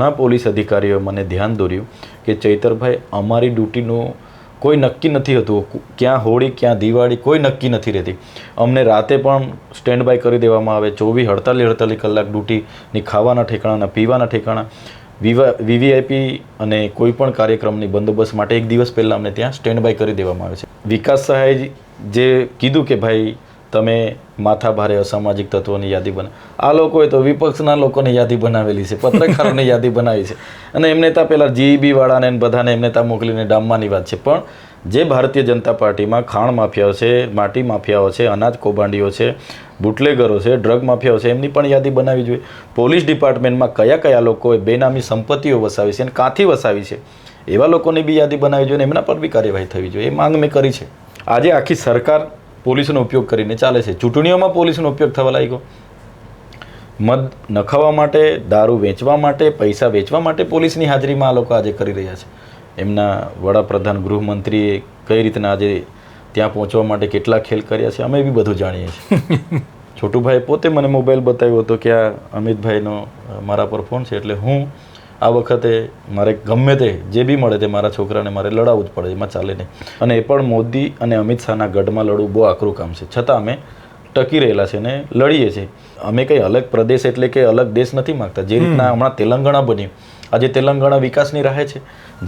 ઘણા પોલીસ અધિકારીઓ મને ધ્યાન દોર્યું કે ચૈતરભાઈ અમારી ડ્યુટીનું કોઈ નક્કી નથી હતું, ક્યાં હોળી ક્યાં દિવાળી કોઈ નક્કી નથી રહેતી. અમને રાતે પણ સ્ટેન્ડ બાય કરી દેવામાં આવે, 24-48 કલાક ડ્યુટીની, ખાવાના ઠેકાણા, પીવાના ઠેકાણા, વીવીઆઈપી અને કોઈ પણ કાર્યક્રમની બંદોબસ્ત માટે એક દિવસ પહેલાં અમને ત્યાં સ્ટેન્ડ બાય કરી દેવામાં આવે છે. વિકાસ સહાય જે કીધું કે ભાઈ તમે માથા ભારે અસામાજિક તત્વોની યાદી બનાવો, આ લોકોએ તો વિપક્ષના લોકોની યાદી બનાવેલી છે, પત્રકારોની યાદી બનાવી છે અને એમને ત્યાં પેલા જીઈબી વાળાને બધાને એમને ત્યાં મોકલીને ડામવાની વાત છે. પણ જે ભારતીય જનતા પાર્ટીમાં ખાણ માફિયાઓ છે, માટી માફિયાઓ છે, અનાજ કૌભાંડીઓ છે, બુટલેગરો છે, ડ્રગ માફિયાઓ છે, એમની પણ યાદી બનાવવી જોઈએ. પોલીસ ડિપાર્ટમેન્ટમાં કયા કયા લોકોએ બેનામી સંપત્તિઓ વસાવી છે અને કાંથી વસાવી છે એવા લોકોની બી યાદી બનાવવી જોઈએ અને એમના પર બી કાર્યવાહી થવી જોઈએ. એ માંગ મેં કરી છે. આજે આખી સરકાર પોલીસનો ઉપયોગ કરીને ચાલે છે. ચૂંટણીઓમાં પોલીસનો ઉપયોગ થવા લાગ્યો. મદ નખાવવા માટે, દારૂ વેચવા માટે, પૈસા વેચવા માટે પોલીસની હાજરીમાં આ લોકો આજે કરી રહ્યા છે. એમના વડાપ્રધાન ગૃહમંત્રીએ કઈ રીતના આજે ત્યાં પહોંચવા માટે કેટલા ખેલ કર્યા છે અમે બી બધું જાણીએ છીએ. છોટુભાઈ પોતે મને મોબાઈલ બતાવ્યો હતો કે આ અમિતભાઈનો મારા પર ફોન છે, એટલે હું આ વખતે મારે ગમે તે જે બી મળે તે મારા છોકરાને મારે લડાવવું જ પડે, એમાં ચાલે નહીં. અને એ પણ મોદી અને અમિત શાહના ગઢમાં લડવું બહુ આકરું કામ છે, છતાં અમે ટકી રહેલા છે ને લડીએ છીએ. અમે કંઈ અલગ પ્રદેશ એટલે કે અલગ દેશ નથી માગતા. જે રીતના હમણાં તેલંગાણા બન્યું, આજે તેલંગાણા વિકાસની રાહે છે.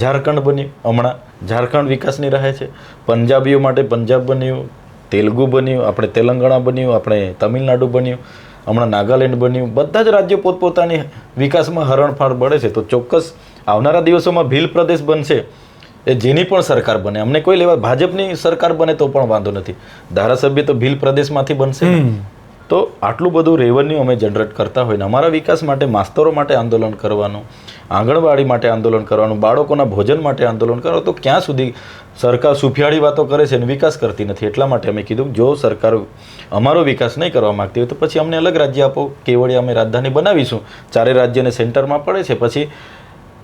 ઝારખંડ બન્યું, હમણાં ઝારખંડ વિકાસની રાહે છે. પંજાબીઓ માટે પંજાબ બન્યું, તેલુગુ બન્યું, આપણે તેલંગાણા બન્યું, આપણે તમિલનાડુ બન્યું, હમણાં નાગાલેન્ડ બન્યું. બધા જ રાજ્યો પોતપોતાની વિકાસમાં હરણફાળ બળે છે. તો ચોક્કસ આવનારા દિવસોમાં ભીલ પ્રદેશ બનશે, એ જેની પણ સરકાર બને, અમને કોઈ લેવા, ભાજપની સરકાર બને તો પણ વાંધો નથી, ધારાસભ્ય તો ભીલ પ્રદેશમાંથી બનશે. તો આટલું બધું રેવન્યુ અમે જનરેટ કરતા હોય ને અમારા વિકાસ માટે માસ્તરો માટે આંદોલન કરવાનું, આંગણવાડી માટે આંદોલન કરવાનું, બાળકોના ભોજન માટે આંદોલન કરવાનું, તો ક્યાં સુધી સરકાર સુફિયાળી વાતો કરે છે અને વિકાસ કરતી નથી. એટલા માટે અમે કીધું જો સરકાર અમારો વિકાસ નહીં કરવા માગતી હોય તો પછી અમને અલગ રાજ્ય આપો, કેવડિયા અમે રાજધાની બનાવીશું, ચારે રાજ્યને સેન્ટરમાં પડે છે, પછી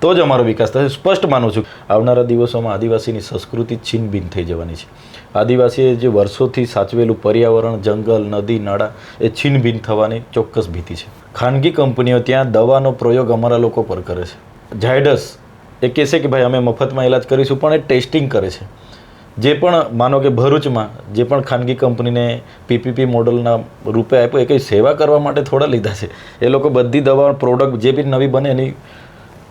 તો જ અમારો વિકાસ થશે. સ્પષ્ટ માનું છું આવનારા દિવસોમાં આદિવાસીની સંસ્કૃતિ છીનબીન થઈ જવાની છે. આદિવાસીએ જે વર્ષોથી સાચવેલું પર્યાવરણ, જંગલ, નદી, નાળા એ છીનબીન થવાની ચોક્કસ ભીતિ છે. ખાનગી કંપનીઓ ત્યાં દવાનો પ્રયોગ અમારા લોકો પર કરે છે. ઝાયડસ એ કહેશે કે ભાઈ અમે મફતમાં ઇલાજ કરીશું, પણ એ ટેસ્ટિંગ કરે છે. જે પણ માનો કે ભરૂચમાં જે પણ ખાનગી કંપનીને પીપીપી મોડલના રૂપે આપ્યો, એ કંઈ સેવા કરવા માટે થોડા લીધા છે. એ લોકો બધી દવા પ્રોડક્ટ જે બી નવી બને એની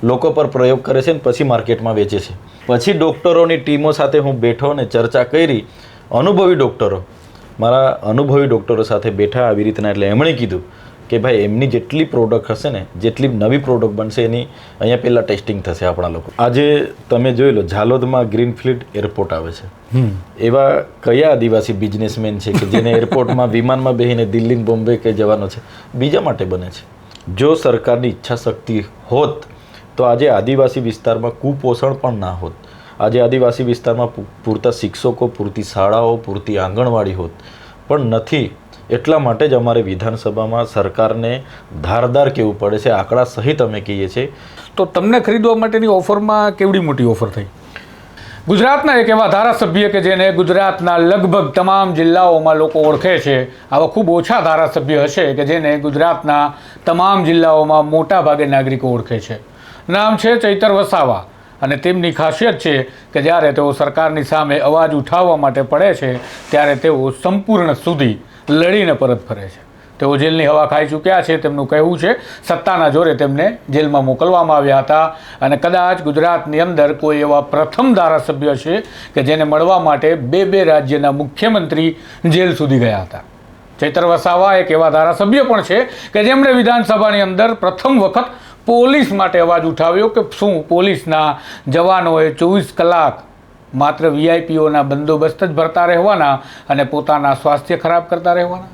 લોકો પર પ્રયોગ કરે છે ને પછી માર્કેટમાં વેચે છે. પછી ડૉક્ટરોની ટીમો સાથે હું બેઠો ને ચર્ચા કરી, અનુભવી ડૉક્ટરો, મારા અનુભવી ડૉક્ટરો સાથે બેઠા આવી રીતના. એટલે એમણે કીધું કે ભાઈ એમની જેટલી પ્રોડક્ટ હશે ને, જેટલી નવી પ્રોડક્ટ બનશે એની અહીંયા પહેલાં ટેસ્ટિંગ થશે આપણા લોકો. આજે તમે જોઈ લો ઝાલોદમાં ગ્રીનફિલ્ડ એરપોર્ટ આવે છે. એવા કયા આદિવાસી બિઝનેસમેન છે કે જેને એરપોર્ટમાં વિમાનમાં બેસીને દિલ્હી બોમ્બે કે જવાનો છે? બીજા માટે બને છે. જો સરકારની ઈચ્છા શક્તિ હોત તો આજે આદિવાસી વિસ્તારમાં કુપોષણ પણ ના હોત. આજે આદિવાસી વિસ્તારમાં પૂરતા શિક્ષકો, પૂરતી શાળાઓ, પૂરતી આંગણવાડી હોત, પણ નથી. એટલા માટે જ અમારે વિધાનસભામાં સરકારને ધારદાર કહેવું પડે છે, આંકડા સહિત અમે કહીએ છીએ. તો તમને ખરીદવા માટેની ઓફરમાં કેવડી મોટી ઓફર થઈ? ગુજરાતના એક એવા ધારાસભ્ય કે જેને ગુજરાતના લગભગ તમામ જિલ્લાઓમાં લોકો ઓળખે છે, આવા ખૂબ ઓછા ધારાસભ્ય હશે કે જેને ગુજરાતના તમામ જિલ્લાઓમાં મોટા ભાગે નાગરિકો ઓળખે છે. નામ છે ચૈતર વસાવા. અને તેમની ખાસિયત છે કે જ્યારે તેઓ સરકારની સામે અવાજ ઉઠાવવા માટે પડે છે ત્યારે તેઓ સંપૂર્ણ સુધી લડીને પરત ફરે છે. તેઓ જેલની હવા ખાઈ ચૂક્યા છે. તેમનું કહેવું છે સત્તાના જોરે તેમને જેલમાં મોકલવામાં આવ્યા હતા અને કદાચ ગુજરાતની અંદર કોઈ એવા પ્રથમ ધારાસભ્ય છે કે જેને મળવા માટે બે રાજ્યના મુખ્યમંત્રી જેલ સુધી ગયા હતા. ચૈતર વસાવા એક એવા ધારાસભ્ય પણ છે કે જેમણે વિધાનસભાની અંદર પ્રથમ વખત પોલીસ માટે અવાજ ઉઠાવ્યો કે શું પોલીસના જવાનોએ 24 કલાક માત્ર વીઆઈપીઓના બંદોબસ્ત જ ભરતા રહેવાના અને પોતાના સ્વાસ્થ્ય ખરાબ કરતા રહેવાના?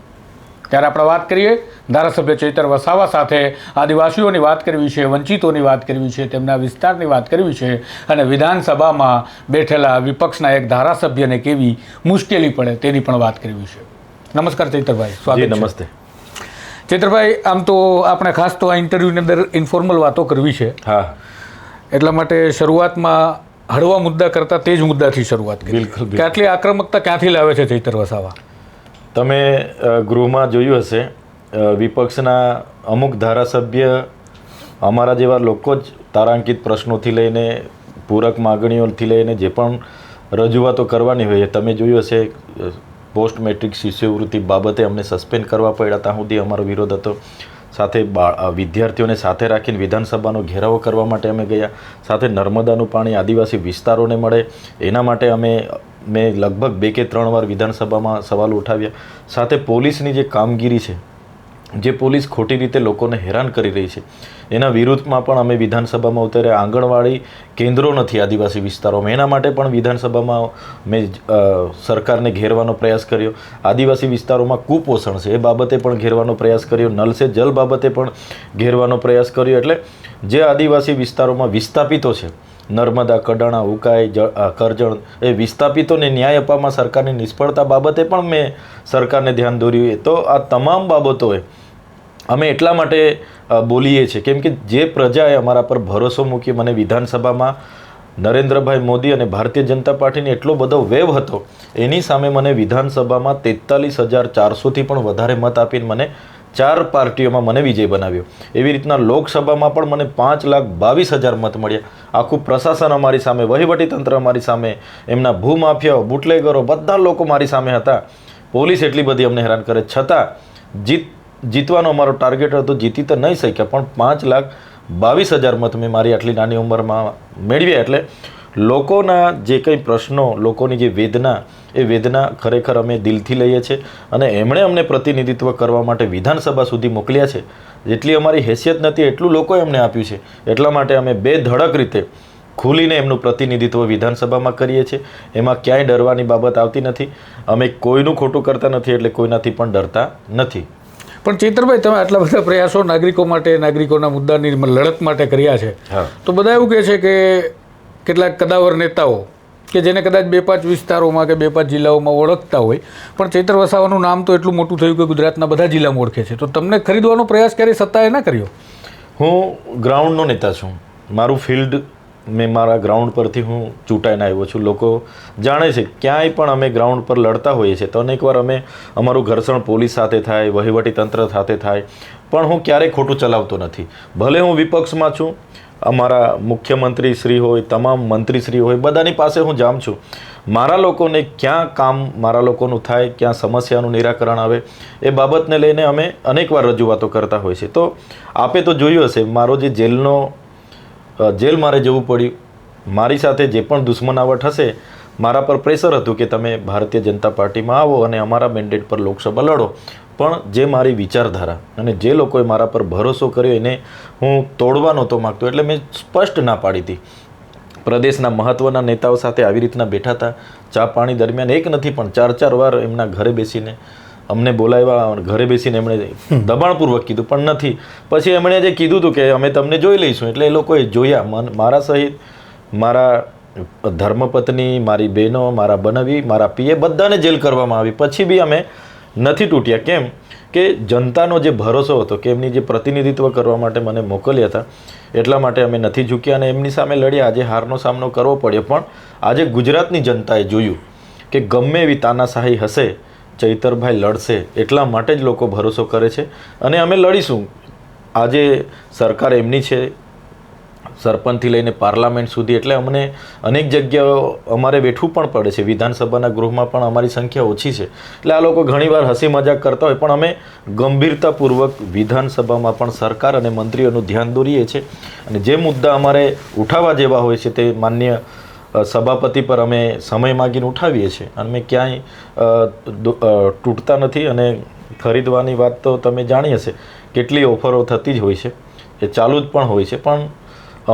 ત્યારે આપણે વાત કરીએ ધારાસભ્ય ચૈતર વસાવા સાથે. આદિવાસીઓની વાત કરવી છે, વંચિતોની વાત કરવી છે, તેમના વિસ્તારની વાત કરવી છે અને વિધાનસભામાં બેઠેલા વિપક્ષના એક ધારાસભ્યને કેવી મુશ્કેલી પડે તેની પણ વાત કરવી છે. નમસ્કાર ચૈતરભાઈ, સ્વાગત. નમસ્તે ચૈતરભાઈ. આમ તો આપણે ખાસ તો આ ઇન્ટરવ્યૂની અંદર ઇન્ફોર્મલ વાતો કરવી છે. હા, એટલા માટે શરૂઆતમાં હળવા મુદ્દા કરતાં તે જ મુદ્દાથી શરૂઆત કરી. બિલકુલ. કે આટલી આક્રમકતા ક્યાંથી લાવે છે ચૈતર વસાવા? તમે ગૃહમાં જોયું હશે વિપક્ષના અમુક ધારાસભ્ય અમારા જેવા લોકો જ તારાંકિત પ્રશ્નોથી લઈને પૂરક માગણીઓથી લઈને જે પણ રજૂઆતો કરવાની હોય તમે જોયું હશે પોસ્ટ મેટ્રિક શિષ્યવૃત્તિ બાબતે અમને સસ્પેન્ડ કરવા પડ્યા ત્યાં સુધી અમારો વિરોધ હતો. સાથે વિદ્યાર્થીઓને સાથે રાખીને વિધાનસભાનો ઘેરાવો કરવા માટે અમે ગયા. સાથે નર્મદાનું પાણી આદિવાસી વિસ્તારોને મળે એના માટે મેં લગભગ 2 કે 3 વાર વિધાનસભામાં સવાલો ઉઠાવ્યા. સાથે પોલીસની જે કામગીરી છે, જે પોલીસ ખોટી રીતે લોકોને હેરાન કરી રહી છે એના વિરુદ્ધમાં પણ અમે વિધાનસભામાં ઉતર્યા. આંગણવાડી કેન્દ્રો નથી આદિવાસી વિસ્તારોમાં, એના માટે પણ વિધાનસભામાં મેં સરકારને ઘેરવાનો પ્રયાસ કર્યો. આદિવાસી વિસ્તારોમાં કુપોષણ છે એ બાબતે પણ ઘેરવાનો પ્રયાસ કર્યો. નલ સે જલ બાબતે પણ ઘેરવાનો પ્રયાસ કર્યો. એટલે જે આદિવાસી વિસ્તારોમાં વિસ્થાપિતો છે, નર્મદા, કડાણા, ઉકાઈ, કરજણ, એ વિસ્થાપિતોને ન્યાય આપવામાં સરકારની નિષ્ફળતા બાબતે પણ મેં સરકારને ધ્યાન દોર્યું. તો આ તમામ બાબતોએ અમે એટલા માટે બોલીએ છીએ કેમ કે જે પ્રજાએ અમારા પર ભરોસો મૂકી મને વિધાનસભામાં નરેન્દ્રભાઈ મોદી અને ભારતીય જનતા પાર્ટીને એટલો બધો વેવ હતો, એની સામે મને વિધાનસભામાં 43,400થી પણ વધારે મત આપીને મને 4 પાર્ટીઓમાં મને વિજય બનાવ્યો. એવી રીતના લોકસભામાં પણ મને 5,22,000 મત મળ્યા. આખું પ્રશાસન અમારી સામે, વહીવટીતંત્ર અમારી સામે, એમના ભૂમાફિયાઓ, બુટલેગરો, બધા લોકો મારી સામે હતા. પોલીસ એટલી બધી અમને હેરાન કરે છતાં જીતવાનો અમારો ટાર્ગેટ હતો. જીતી તો નહીં શક્યા પણ 5,22,000 મત મેં મારી આટલી નાની ઉંમરમાં મેળવ્યા. એટલે લોકોના જે કંઈ પ્રશ્નો, લોકોની જે વેદના, એ વેદના ખરેખર અમે દિલથી લઈએ છીએ અને એમણે અમને પ્રતિનિધિત્વ કરવા માટે વિધાનસભા સુધી મોકલ્યા છે. જેટલી અમારી હેસિયત નથી એટલું લોકોએ અમને આપ્યું છે. એટલા માટે અમે બેધડક રીતે ખુલીને એમનું પ્રતિનિધિત્વ વિધાનસભામાં કરીએ છીએ. એમાં ક્યાંય ડરવાની બાબત આવતી નથી. અમે કોઈનું ખોટું કરતા નથી એટલે કોઈનાથી પણ ડરતા નથી. પણ ચૈતરભાઈ, તમે આટલા બધા પ્રયાસો નાગરિકો માટે, નાગરિકોના મુદ્દાની લડત માટે કર્યા છે, તો બધા એવું કહે છે કે કેટલાક કદાવર નેતાઓ કે જેને કદાચ 2-5 વિસ્તારોમાં કે 2-5 જિલ્લાઓમાં ઓળખતા હોય, પણ ચૈતર વસાવાનું નામ તો એટલું મોટું થયું કે ગુજરાતના બધા જિલ્લામાં ઓળખે છે. તો તમને ખરીદવાનો પ્રયાસ ક્યારેય સત્તાએ ના કર્યો? હું ગ્રાઉન્ડનો નેતા છું. મારું ફિલ્ડ મેં મારા ગ્રાઉન્ડ પરથી હું ચૂંટાઈને આવ્યો છું. લોકો જાણે છે ક્યાંય પણ અમે ગ્રાઉન્ડ પર લડતા હોઈએ છીએ તો અનેકવાર અમારું ઘર્ષણ પોલીસ સાથે થાય, વહીવટીતંત્ર સાથે થાય, પણ હું ક્યારેય ખોટું ચલાવતો નથી. ભલે હું વિપક્ષમાં છું, અમારા મુખ્યમંત્રી શ્રી હોય, તમામ મંત્રીશ્રી હોય, બધાની પાસે હું જામ છું. મારા લોકોને ક્યાં કામ મારા લોકોનું થાય, ક્યાં સમસ્યાનું નિરાકરણ આવે, એ બાબતને લઈને અમે અનેકવાર રજૂઆતો કરતા હોઈએ છીએ. તો આપે તો જોયું હશે મારો જે જેલ મારે જવું પડ્યું. મારી સાથે જે પણ દુશ્મનાવટ હશે, મારા પર પ્રેશર હતું કે તમે ભારતીય જનતા પાર્ટીમાં આવો અને અમારા મેન્ડેટ પર લોકસભા લડો. પણ જે મારી વિચારધારા અને જે લોકોએ મારા પર ભરોસો કર્યો એને હું તોડવા નહોતો માગતો. એટલે મેં સ્પષ્ટ ના પાડી હતી. પ્રદેશના મહત્ત્વના નેતાઓ સાથે આવી રીતના બેઠા હતા. ચા પાણી દરમિયાન એક નથી પણ 4 વાર એમના ઘરે બેસીને અમને બોલાવ્યા. ઘરે બેસીને એમણે દબાણપૂર્વક કીધું પણ નથી. પછી એમણે જે કીધું હતું કે અમે તમને જોઈ લઈશું, એટલે એ લોકોએ જોયા. મારા સહિત મારા ધર્મપત્ની, મારી બહેનો, મારા બનાવી, મારા પીએ બધાને જેલ કરવામાં આવી. પછી બી અમે નથી તૂટ્યા. કેમ કે જનતાનો જે ભરોસો હતો કે એમની જે પ્રતિનિધિત્વ કરવા માટે મને મોકલ્યા હતા, એટલા માટે અમે નથી ઝૂક્યા અને એમની સામે લડ્યા. આજે હારનો સામનો કરવો પડ્યો, પણ આજે ગુજરાતની જનતાએ જોયું કે ગમે એવી તાનાશાહી હશે, ચૈતરભાઈ લડશે. એટલા માટે જ લોકો ભરોસો કરે છે અને અમે લડીશું. આજે સરકાર એમની છે, સરપંચથી લઈને પાર્લામેન્ટ સુધી. એટલે અમને અનેક જગ્યાઓ અમારે બેઠવું પણ પડે છે. વિધાનસભાના ગૃહમાં પણ અમારી સંખ્યા ઓછી છે. એટલે આ લોકો ઘણીવાર હસી મજાક કરતા હોય, પણ અમે ગંભીરતાપૂર્વક વિધાનસભામાં પણ સરકાર અને મંત્રીઓનું ધ્યાન દોરીએ છીએ. અને જે મુદ્દા અમારે ઉઠાવવા જેવા હોય છે તે માન્ય સભાપતિ પર અમે સમય માગીને ઉઠાવીએ છીએ. અને અમે ક્યાંય તૂટતા નથી. અને ખરીદવાની વાત તો તમે જાણી હશે, કેટલી ઓફરો થતી જ હોય છે, એ ચાલુ જ પણ હોય છે. પણ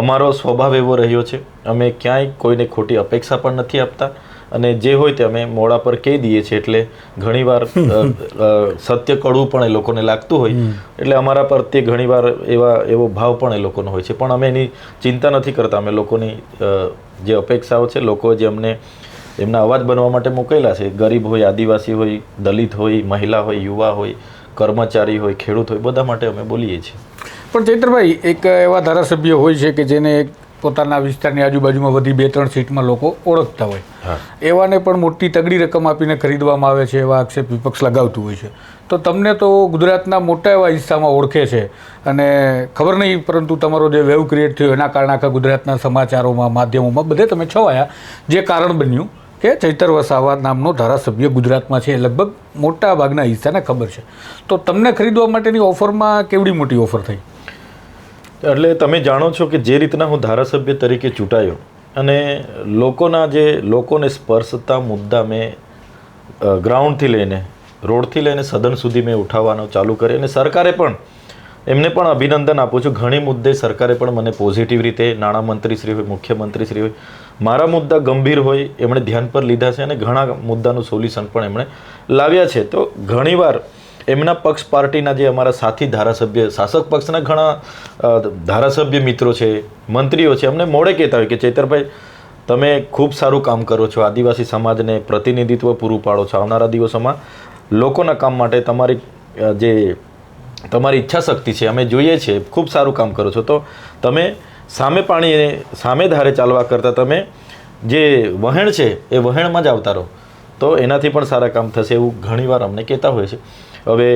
અમારો સ્વભાવ એવો રહ્યો છે, અમે ક્યાંય કોઈને ખોટી અપેક્ષા પણ નથી આપતા અને જે હોય તે અમે મોડા પર કહી દઈએ છીએ. એટલે ઘણીવાર સત્ય કડવું પણ એ લોકોને લાગતું હોય, એટલે અમારા પર તે ઘણીવાર એવો ભાવ પણ એ લોકોનો હોય છે. પણ અમે એની ચિંતા નથી કરતા. અમે લોકોની જે અપેક્ષાઓ છે, લોકો જે અમને એમના અવાજ બનવા માટે મોકલેલા છે, ગરીબ હોય, આદિવાસી હોય, દલિત હોય, મહિલા હોય, યુવા હોય, કર્મચારી હોય, ખેડૂત હોય, બધા માટે અમે બોલીએ છીએ. પણ ચૈતરભાઈ, એક એવા ધારાસભ્ય હોય છે કે જેને પોતાના વિસ્તારની આજુબાજુમાં વધી 2-3 સીટમાં લોકો ઓળખતા હોય, એવાને પણ મોટી તગડી રકમ આપીને ખરીદવામાં આવે છે, એવા આક્ષેપ વિપક્ષ લગાવતું હોય છે. તો તમને તો ગુજરાતના મોટા એવા હિસ્સામાં ઓળખે છે અને ખબર નહીં, પરંતુ તમારો જે વેવ ક્રિએટ થયો એના કારણે આખા ગુજરાતના સમાચારોમાં, માધ્યમોમાં બધે તમે છવાયા, જે કારણ બન્યું કે ચૈતર વસાવા નામનો ધારાસભ્ય ગુજરાતમાં છે, લગભગ મોટા ભાગના હિસ્સાને ખબર છે. તો તમને ખરીદવા માટેની ઓફરમાં કેવડી મોટી ઓફર થઈ? એટલે તમે જાણો છો કે જે રીતના હું ધારાસભ્ય તરીકે ચૂંટાયો અને લોકોને સ્પર્શતા મુદ્દા મેં ગ્રાઉન્ડથી લઈને રોડથી લઈને સદન સુધી મેં ઉઠાવવાનો ચાલુ કરી અને સરકારે પણ એમને પણ અભિનંદન આપું છું. ઘણી મુદ્દે સરકારે પણ મને પોઝિટિવ રીતે, નાણામંત્રીશ્રી હોય, મુખ્યમંત્રીશ્રી હોય, મારા મુદ્દા ગંભીર હોય એમણે ધ્યાન પર લીધા છે અને ઘણા મુદ્દાનું સોલ્યુશન પણ એમણે લાવ્યા છે. તો ઘણીવાર એમના પક્ષ પાર્ટીના જે અમારા સાથી ધારાસભ્ય, શાસક પક્ષના ઘણા ધારાસભ્ય મિત્રો છે, મંત્રીઓ છે, અમને મોડે કહેતા હોય કે ચૈતરભાઈ તમે ખૂબ સારું કામ કરો છો, આદિવાસી સમાજને પ્રતિનિધિત્વ પૂરું પાડો છો, આવનારા દિવસોમાં લોકોના કામ માટે તમારી ઈચ્છા શક્તિ છે, અમે જોઈએ છીએ, ખૂબ સારું કામ કરો છો. તો તમે સામે ધારે ચાલવા કરતાં તમે જે વહેણ છે એ વહેણમાં જ આવતા રહો, તો એનાથી પણ સારા કામ થશે, એવું ઘણીવાર અમને કહેતા હોય છે. હવે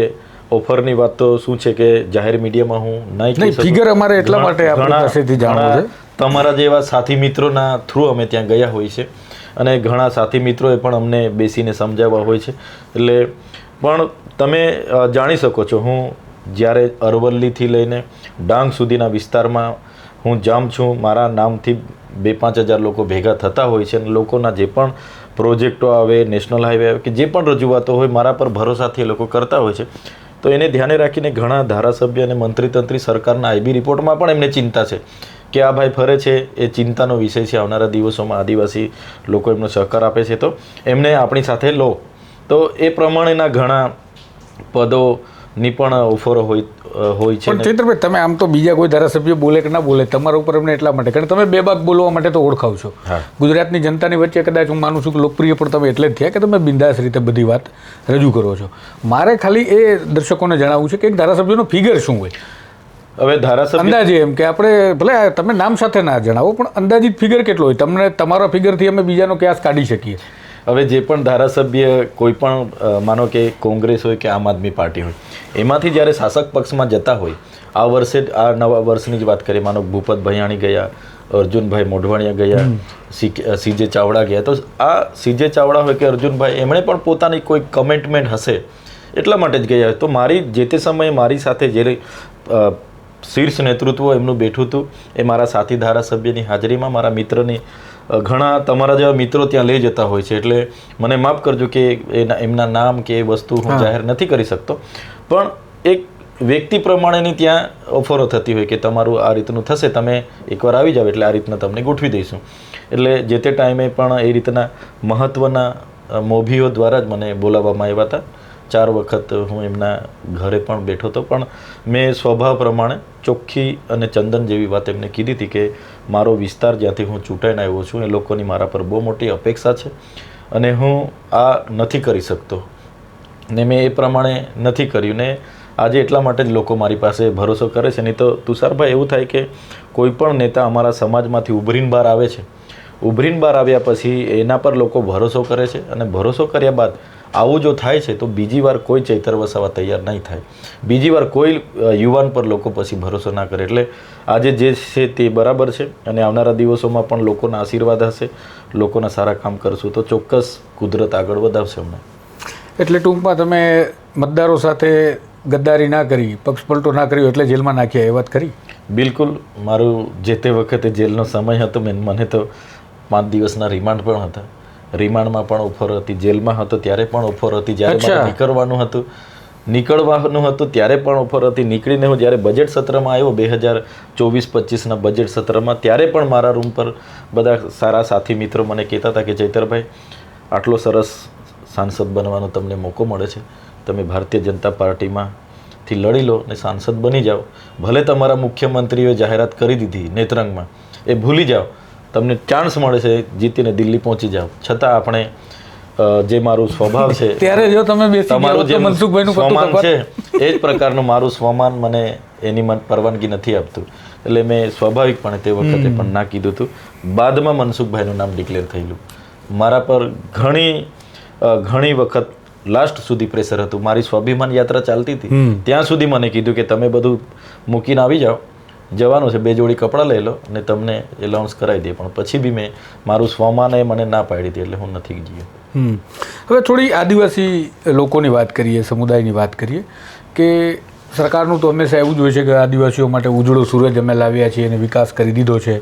ઓફરની વાત તો શું છે કે જાહેર મીડિયામાં હું નહીં, ફિગર અમારે એટલા માટે આપણી પાસેથી જાણવું છે. તમારા જેવા સાથી મિત્રોના થ્રુ અમે ત્યાં ગયા હોય છે અને ઘણા સાથી મિત્રોએ પણ અમને બેસીને સમજાવવા હોય છે. એટલે પણ તમે જાણી શકો છો, હું જ્યારે અરવલ્લીથી લઈને ડાંગ સુધીના વિસ્તારમાં હું જામ છું, મારા નામથી 2-5 હજાર લોકો ભેગા થતા હોય છે અને લોકોના જે પણ પ્રોજેક્ટો આવે, નેશનલ હાઈવે આવે કે જે પણ રજૂઆતો હોય, મારા પર ભરોસાથી એ લોકો કરતા હોય છે. તો એને ધ્યાને રાખીને ઘણા ધારાસભ્ય અને મંત્રી સરકારના આઈબી રિપોર્ટમાં પણ એમને ચિંતા છે કે આ ભાઈ ફરે છે, એ ચિંતાનો વિષય છે. આવનારા દિવસોમાં આદિવાસી લોકો એમનો સહકાર આપે છે, તો એમને આપણી સાથે લો. તો એ પ્રમાણેના ઘણા પદોની પણ ઓફરો હોય છે. પણ ચૈતરભાઈ, તમે આમ તો બીજા કોઈ ધારાસભ્ય બોલે કે ના બોલે, તમારા ઉપર એમને એટલા માટે, કારણ તમે બેબાક બોલવા માટે તો ઓળખાવ છો. ગુજરાતની જનતાની વચ્ચે કદાચ હું માનું છું કે લોકપ્રિય પણ તમે એટલે જ થયા કે તમે બિંદાસ રીતે બધી વાત રજૂ કરો છો. મારે ખાલી એ દર્શકોને જણાવવું છે કે એક ધારાસભ્યનો ફિગર શું હોય. હવે ધારાસભ્ય અંદાજે, એમ કે આપણે ભલે તમે નામ સાથે ના જણાવો, પણ અંદાજિત ફિગર કેટલો હોય? તમને તમારા ફિગરથી અમે બીજાનો ક્યાસ કાઢી શકીએ. હવે જે પણ ધારાસભ્ય કોઈ પણ માનો કે કોંગ્રેસ હોય કે આમ આદમી પાર્ટી હોય, એમાંથી જ્યારે શાસક પક્ષમાં જતા હોય, આ નવા વર્ષની જ વાત કરીએ, માનો ભૂપત ભૈયાણી ગયા, અર્જુનભાઈ મોઢવાણિયા ગયા, સીજે ચાવડા ગયા, તો આ સીજે ચાવડા હોય કે અર્જુનભાઈ, એમણે પણ પોતાની કોઈ કમિટમેન્ટ હશે એટલા માટે જ ગયા હોય. તો મારી જે તે સમયે મારી સાથે જે શીર્ષ નેતૃત્વ એમનું બેઠું હતું, એ મારા સાથી ધારાસભ્યની હાજરીમાં મારા મિત્રની ઘણા તમારા જેવા મિત્રો ત્યાં લઈ જતા હોય છે. એટલે મને માફ કરજો કે એમના નામ કે એ વસ્તુ હું જાહેર નથી કરી શકતો, પણ એક વ્યક્તિ પ્રમાણેની ત્યાં ઓફરો થતી હોય કે તમારું આ રીતનું થશે, તમે એકવાર આવી જાઓ એટલે આ રીતના તમને ગોઠવી દઈશું. એટલે જે તે ટાઈમે પણ એ રીતના મહત્ત્વના મોભીઓ દ્વારા જ મને બોલાવવામાં આવ્યા હતા. 4 વખત હું એમના ઘરે પણ બેઠો હતો, પણ મેં સ્વભાવ પ્રમાણે ચોખ્ખી અને ચંદન જેવી વાત એમને કીધી હતી કે મારો વિસ્તાર જ્યાંથી હું ચૂંટાઈને આવ્યો છું, એ લોકોની મારા પર બહુ મોટી અપેક્ષા છે અને હું આ નથી કરી શકતો, ને મેં એ પ્રમાણે નથી કર્યું. ને આજે એટલા માટે જ લોકો મારી પાસે ભરોસો કરે છે. નહીં તો તુષારભાઈ, એવું થાય કે કોઈ પણ નેતા અમારા સમાજમાંથી ઉભરીને બહાર આવે છે, ઉભરીને બહાર આવ્યા પછી એના પર લોકો ભરોસો કરે છે અને ભરોસો કર્યા બાદ આવું જો થાય છે તો બીજી વાર કોઈ ચૈતર વસાવા તૈયાર નહીં થાય, બીજી વાર કોઈ યુવાન પર લોકો પછી ભરોસો ના કરે. એટલે આજે જે છે તે બરાબર છે અને આવનારા દિવસોમાં પણ લોકોના આશીર્વાદ હશે, લોકોના સારા કામ કરશું તો ચોક્કસ કુદરત આગળ વધાવશે અમને. એટલે ટૂંકમાં તમે મતદારો સાથે ગદ્દારી ના કરી, પક્ષપલટો ના કર્યો એટલે જેલમાં નાખ્યા, એ વાત કરી? બિલકુલ. મારું જે તે વખતે જેલનો સમય હતો, મને તો 5 દિવસના રિમાન્ડ પણ હતા. રિમાન્ડમાં પણ ઓફર હતી, જેલમાં હતો ત્યારે પણ ઓફર હતી, જ્યારે મારે નીકળવાનું હતું ત્યારે પણ ઓફર હતી. નીકળીને હું જ્યારે બજેટ સત્રમાં આવ્યો 2024-25ના બજેટ સત્રમાં, ત્યારે પણ મારા રૂમ પર બધા સારા સાથી મિત્રો મને કહેતા હતા કે ચૈતરભાઈ, આટલો સરસ સાંસદ બનવાનો તમને મોકો મળે છે, તમે ભારતીય જનતા પાર્ટીમાંથી લડી લો ને સાંસદ બની જાઓ. ભલે તમારા મુખ્યમંત્રીઓએ જાહેરાત કરી દીધી નેત્રંગમાં, એ ભૂલી જાઓ, તમને ચાન્સ મળે છે જીતીને દિલ્હી પહોંચી જાઓ. છતાં આપણે જે મારું સ્વભાવ છે ત્યારે જો તમે તમારું જે સ્વમાન છે એ જ પ્રકારનું મારું સ્વમાન મને એની પરવાનગી નથી આપતું. એટલે મેં સ્વાભાવિકપણે તે વખતે પણ ના કીધું હતું. બાદમાં મનસુખભાઈનું નામ ડિક્લેર થયેલું. મારા પર ઘણી વખત લાસ્ટ સુધી પ્રેશર હતું. મારી સ્વાભિમાન યાત્રા ચાલતી હતી ત્યાં સુધી મને કીધું કે તમે બધું મૂકીને આવી જાઓ, જવાનું છે, 2 જોડી કપડાં લઈ લો અને તમને એલાઉન્સ કરાવી દે. પણ પછી બી મેં મારું સ્વમાને મને ના પાડી હતી, એટલે હું નથી ગયો. હવે થોડી આદિવાસી લોકોની વાત કરીએ, સમુદાયની વાત કરીએ કે સરકારનું તો હંમેશા એવું જ હોય છે કે આદિવાસીઓ માટે ઉજળો સૂરજ અમે લાવ્યા છીએ અને વિકાસ કરી દીધો છે.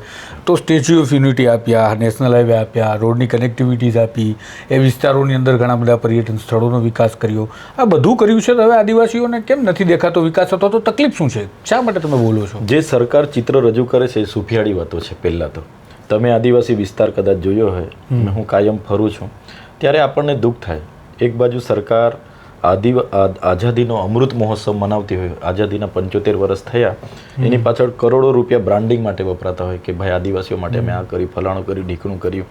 તો સ્ટેચ્યુ ઓફ યુનિટી આપ્યા, નેશનલ હાઈવે આપ્યા, રોડની કનેક્ટિવિટીઝ આપી, એ વિસ્તારોની અંદર ઘણા બધા પર્યટન સ્થળોનો વિકાસ કર્યો. આ બધું કર્યું છે, તો હવે આદિવાસીઓને કેમ નથી દેખાતો વિકાસ થતો? તો તકલીફ શું છે? શા માટે તમે બોલો છો? જે સરકાર ચિત્ર રજૂ કરે છે એ સુફિયાળી વાતો છે. પહેલાં તો તમે આદિવાસી વિસ્તાર કદાચ જોયો હોય, હું કાયમ ફરું છું, ત્યારે આપણને દુઃખ થાય. એક બાજુ સરકાર આઝાદીનો અમૃત મહોત્સવ મનાવતી હોય, આઝાદીના 75 વર્ષ થયા, એની પાછળ કરોડો રૂપિયા બ્રાન્ડિંગ માટે વપરાતા હોય કે ભાઈ આદિવાસીઓ માટે અમે આ કર્યું, ફલાણું કર્યું, ઢીકણું કર્યું.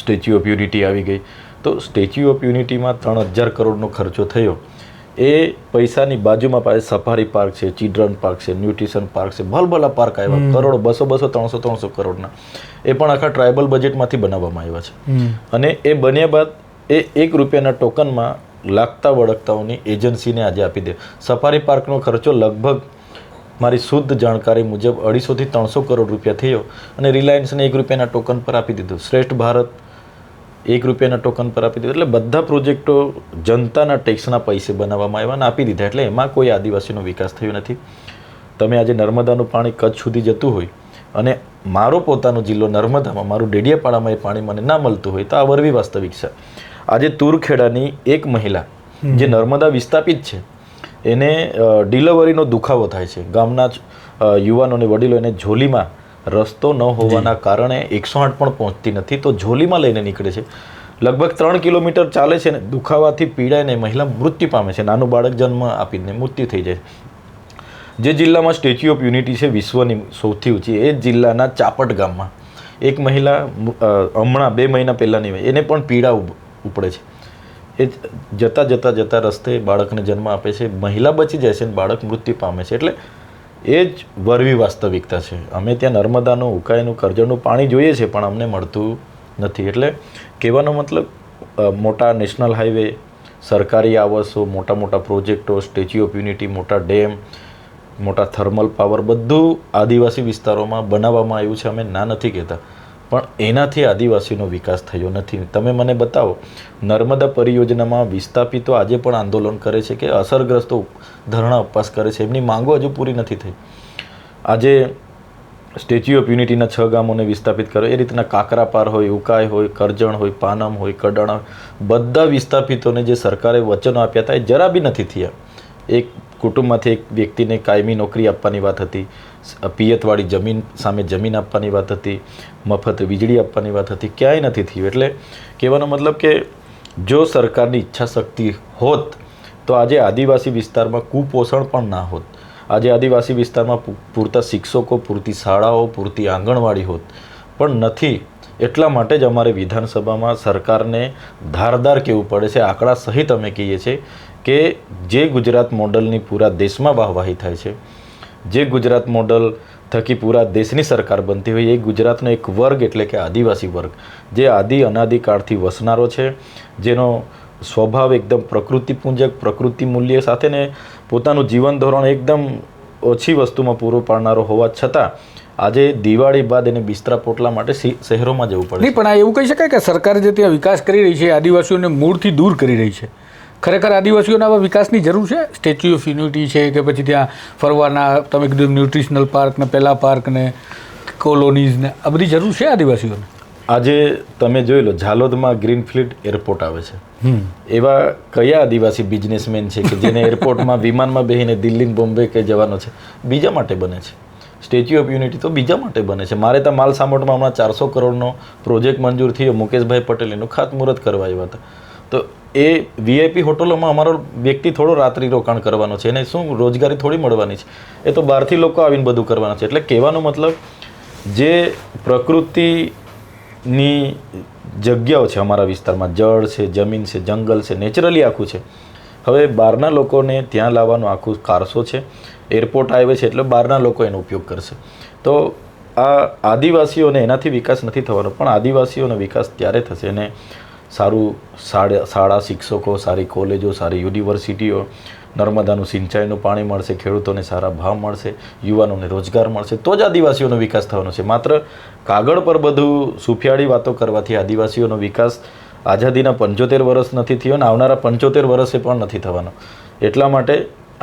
સ્ટેચ્યુ ઓફ યુનિટી આવી ગઈ, તો સ્ટેચ્યુ ઓફ યુનિટીમાં 3000 કરોડનો ખર્ચો થયો. એ પૈસાની બાજુમાં પાસે સફારી પાર્ક છે, ચિલ્ડ્રન પાર્ક છે, ન્યુટ્રિશન પાર્ક છે, ભલભલા પાર્ક આવ્યા, કરોડો, 200, 300 કરોડના. એ પણ આખા ટ્રાઇબલ બજેટમાંથી બનાવવામાં આવ્યા છે. અને એ બન્યા બાદ એ ₹1 ટોકનમાં લાગતા વળગતાઓની એજન્સીને આજે આપી દે. સફારી પાર્કનો ખર્ચો લગભગ મારી શુદ્ધ જાણકારી મુજબ 250 થી 300 કરોડ રૂપિયા થયો અને રિલાયન્સને ₹1 ટોકન પર આપી દીધું. શ્રેષ્ઠ ભારત ₹1 ટોકન પર આપી દીધું. એટલે બધા પ્રોજેક્ટો જનતાના ટેક્સના પૈસે બનાવવામાં આવ્યા અને આપી દીધા. એટલે એમાં કોઈ આદિવાસીનો વિકાસ થયો નથી. તમે આજે નર્મદાનું પાણી કચ્છ સુધી જતું હોય અને મારો પોતાનો જિલ્લો નર્મદામાં, મારું ડેડિયાપાડામાં એ પાણી મને ના મળતું હોય, તો આ વરવી વાસ્તવિક છે. આજે તુરખેડાની એક મહિલા જે નર્મદા વિસ્થાપિત છે, એને ડિલિવરીનો દુખાવો થાય છે. ગામના યુવાનોને, વડીલો એને ઝોલીમાં રસ્તો ન હોવાના કારણે 108 પણ પહોંચતી નથી, તો ઝોલીમાં લઈને નીકળે છે. લગભગ 3 કિલોમીટર ચાલે છે ને દુખાવાથી પીડાઈને મહિલા મૃત્યુ પામે છે. નાનું બાળક જન્મ આપીને મૃત્યુ થઈ જાય. જે જિલ્લામાં સ્ટેચ્યુ ઓફ યુનિટી છે વિશ્વની સૌથી ઊંચી, એ જિલ્લાના ચાપટ ગામમાં એક મહિલા હમણાં 2 મહિના પહેલાંની હોય, એને પણ પીડા ઉપડે છે. એ જતા રસ્તે બાળકને જન્મ આપે છે, મહિલા બચી જાય છે અને બાળક મૃત્યુ પામે છે. એટલે એ જ વરવી વાસ્તવિકતા છે. અમે ત્યાં નર્મદાનું, ઉકાઈનું, કરજણનું પાણી જોઈએ છે પણ અમને મળતું નથી. એટલે કહેવાનો મતલબ મોટા નેશનલ હાઈવે, સરકારી આવાસો, મોટા પ્રોજેક્ટો, સ્ટેચ્યુ ઓફ યુનિટી, મોટા ડેમ, મોટા થર્મલ પાવર, બધું આદિવાસી વિસ્તારોમાં બનાવવામાં આવ્યું છે. અમે ના નથી કહેતા, પણ એનાથી આદિવાસીનો વિકાસ થયો નથી. તમે મને બતાવો, નર્મદા પરિયોજનામાં વિસ્થાપિતો આજે પણ આંદોલન કરે છે કે અસરગ્રસ્તો ધરણા ઉપવાસ કરે છે, એમની માંગો હજુ પૂરી નથી થઈ. આજે સ્ટેચ્યુ ઓફ યુનિટીના 6 ગામોને વિસ્થાપિત કરો, એ રીતના કાકરાપાર હોય, ઉકાઈ હોય, કરજણ હોય, પાનમ હોય, કડાણા હોય, બધા વિસ્થાપિતોને જે સરકારે વચનો આપ્યા હતા એ જરા બી નથી થયા. એક કુટુંબમાંથી એક વ્યક્તિને કાયમી નોકરી આપવાની વાત હતી, પિયતવાળી જમીન સામે જમીન આપવાની વાત હતી, મફત વીજળી આપવાની વાત હતી, ક્યાંય નથી થયું. એટલે કહેવાનો મતલબ કે જો સરકારની ઈચ્છા શક્તિ હોત તો આજે આદિવાસી વિસ્તારમાં કુપોષણ પણ ના હોત. આજે આદિવાસી વિસ્તારમાં પૂરતા શિક્ષકો, પૂરતી શાળાઓ, પૂરતી આંગણવાડી હોત, પણ નથી. એટલા માટે જ અમારે વિધાનસભામાં સરકારને ધારદાર કહેવું પડે છે. આંકડા સહિત અમે કહીએ છીએ કે જે ગુજરાત મોડલની પૂરા દેશમાં વાહવાહી થાય છે, જે ગુજરાત મોડલ થકી પૂરા દેશની સરકાર બનતી હોય, એ ગુજરાતનો એક વર્ગ એટલે કે આદિવાસી વર્ગ, જે અનાદિકાળથી વસનારો છે, જેનો સ્વભાવ એકદમ પ્રકૃતિપૂંજક, પ્રકૃતિ મૂલ્ય સાથે ને પોતાનું જીવન ધોરણ એકદમ ઓછી વસ્તુમાં પૂરું પાડનારો હોવા છતાં આજે દિવાળી બાદ એને બિસ્તરા પોટલા માટે શહેરોમાં જવું પડે. નહીં, પણ આ એવું કહી શકાય કે સરકાર જે ત્યાં વિકાસ કરી રહી છે આદિવાસીઓને મૂળથી દૂર કરી રહી છે. ખરેખર આદિવાસીઓને આવા વિકાસની જરૂર છે? સ્ટેચ્યુ ઓફ યુનિટી છે કે પછી ત્યાં ફરવાના, તમે કીધું ન્યુટ્રિશનલ પાર્ક ને, પેલા પાર્ક ને, કોલોનીઝ ને, આ બધી જરૂર છે આદિવાસીઓને? આજે તમે જોઈ લો, ઝાલોદમાં ગ્રીનફિલ્ડ એરપોર્ટ આવે છે. એવા કયા આદિવાસી બિઝનેસમેન છે કે જેને એરપોર્ટમાં વિમાનમાં બેસીને દિલ્હી, બોમ્બે કે જવાનો છે? બીજા માટે બને છે. સ્ટેચ્યુ ઓફ યુનિટી તો બીજા માટે બને છે. મારે ત્યાં માલ સામોટમાં હમણાં 400 કરોડનો પ્રોજેક્ટ મંજૂર થયો, મુકેશભાઈ પટેલ એનું ખાતમુહૂર્ત કરવા આવ્યા હતા. તો એ VIP હોટલોમાં અમારો વ્યક્તિ થોડો રાત્રિ રોકાણ કરવાનો છે, એને શું રોજગારી થોડી મળવાની છે? એ તો બહારથી લોકો આવીને બધું કરવાના છે. એટલે કહેવાનો મતલબ જે પ્રકૃતિની જગ્યાઓ છે અમારા વિસ્તારમાં, જળ છે, જમીન છે, જંગલ છે, નેચરલી આખું છે, હવે બહારના લોકોને ત્યાં લાવવાનો આખું કારસો છે. એરપોર્ટ આવે છે એટલે બહારના લોકો એનો ઉપયોગ કરશે. તો આ આદિવાસીઓને એનાથી વિકાસ નથી થવાનો, પણ આદિવાસીઓનો વિકાસ ત્યારે થશે અને સારું શાળા શિક્ષકો, સારી કોલેજો, સારી યુનિવર્સિટીઓ, નર્મદાનું સિંચાઈનું પાણી મળશે, ખેડૂતોને સારા ભાવ મળશે, યુવાનોને રોજગાર મળશે, તો જ આદિવાસીઓનો વિકાસ થવાનો છે. માત્ર કાગળ પર બધું સુફિયાળી વાતો કરવાથી આદિવાસીઓનો વિકાસ આઝાદીના 75 વર્ષ નથી થયો અને આવનારા 75 વર્ષે પણ નથી થવાનો. એટલા માટે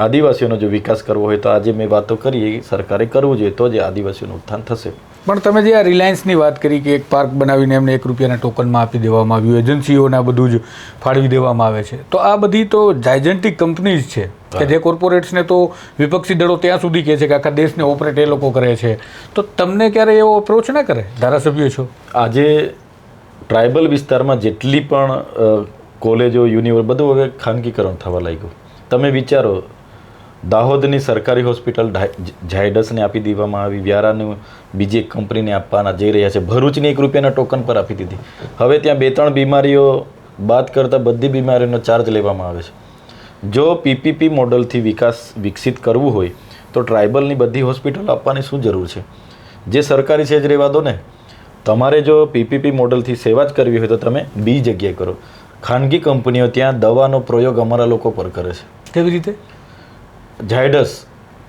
આદિવાસીઓનો જો વિકાસ કરવો હોય તો આજે મેં વાતો કરી એ સરકારે કરવું જોઈએ, તો જ આદિવાસીઓનું ઉત્થાન થશે. પણ તમે જે આ રિલાયન્સની વાત કરી કે એક પાર્ક બનાવીને એમને 1 રૂપિયાના ટોકનમાં આપી દેવામાં આવ્યું, એજન્સીઓના બધું જ ફાળવી દેવામાં આવે છે, તો આ બધી તો જાયજન્ટિક કંપનીઝ છે કે જે કોર્પોરેટ્સને તો વિપક્ષી દળો ત્યાં સુધી કહે છે કે આખા દેશને ઓપરેટ એ લોકો કરે છે. તો તમને ક્યારે એવો અપ્રોચ ના કરે? ધારાસભ્ય છો, આજે ટ્રાઇબલ વિસ્તારમાં જેટલી પણ કોલેજો, યુનિવર્સિટી બધું હવે ખાનગીકરણ થવા લાગ્યું. તમે વિચારો, દાહોદની સરકારી હોસ્પિટલ ઝાયડસને આપી દેવામાં આવી, વ્યારાનું બીજી એક કંપનીને આપવાના જઈ રહ્યા છે, ભરૂચની 1 રૂપિયાના ટોકન પર આપી દીધી. હવે ત્યાં 2-3 બીમારીઓ બાદ કરતાં બધી બીમારીઓનો ચાર્જ લેવામાં આવે છે. જો પીપીપી મોડલથી વિકસિત કરવું હોય તો ટ્રાઇબલની બધી હોસ્પિટલ આપવાની શું જરૂર છે? જે સરકારી છે જ રહેવા દો ને. તમારે જો પીપીપી મોડલથી સેવા જ કરવી હોય તો તમે બી જગ્યાએ કરો. ખાનગી કંપનીઓ ત્યાં દવાનો પ્રયોગ અમારા લોકો પર કરે છે. કેવી રીતે? ઝાયડસ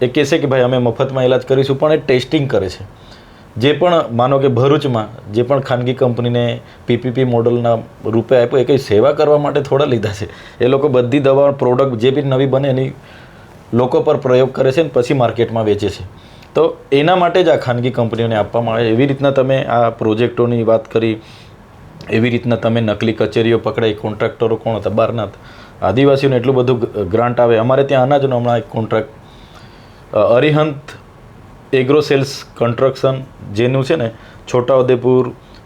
એ કહેશે કે ભાઈ અમે મફતમાં ઇલાજ કરીશું, પણ એ ટેસ્ટિંગ કરે છે. જે પણ માનો કે ભરૂચમાં જે પણ ખાનગી કંપનીને પીપીપી મોડલના રૂપે આપ્યો, એ કંઈ સેવા કરવા માટે થોડા લીધા છે. એ લોકો બધી દવા પ્રોડક્ટ જે બી નવી બને એની લોકો પર પ્રયોગ કરે છે ને પછી માર્કેટમાં વેચે છે. તો એના માટે જ આ ખાનગી કંપનીઓને આપવામાં આવે. એવી રીતના તમે આ પ્રોજેક્ટોની વાત કરી, એવી રીતના તમે નકલી કચેરીઓ પકડાઈ, કોન્ટ્રાક્ટરો કોણ હતા? બહારના હતા. આદિવાસીઓને એટલું બધું ગ્રાન્ટ આવે. અમારે ત્યાં અનાજનો હમણાં એક contract Arihant Agro Sales Construction જેનું છે ને, છોટાઉદેપુર,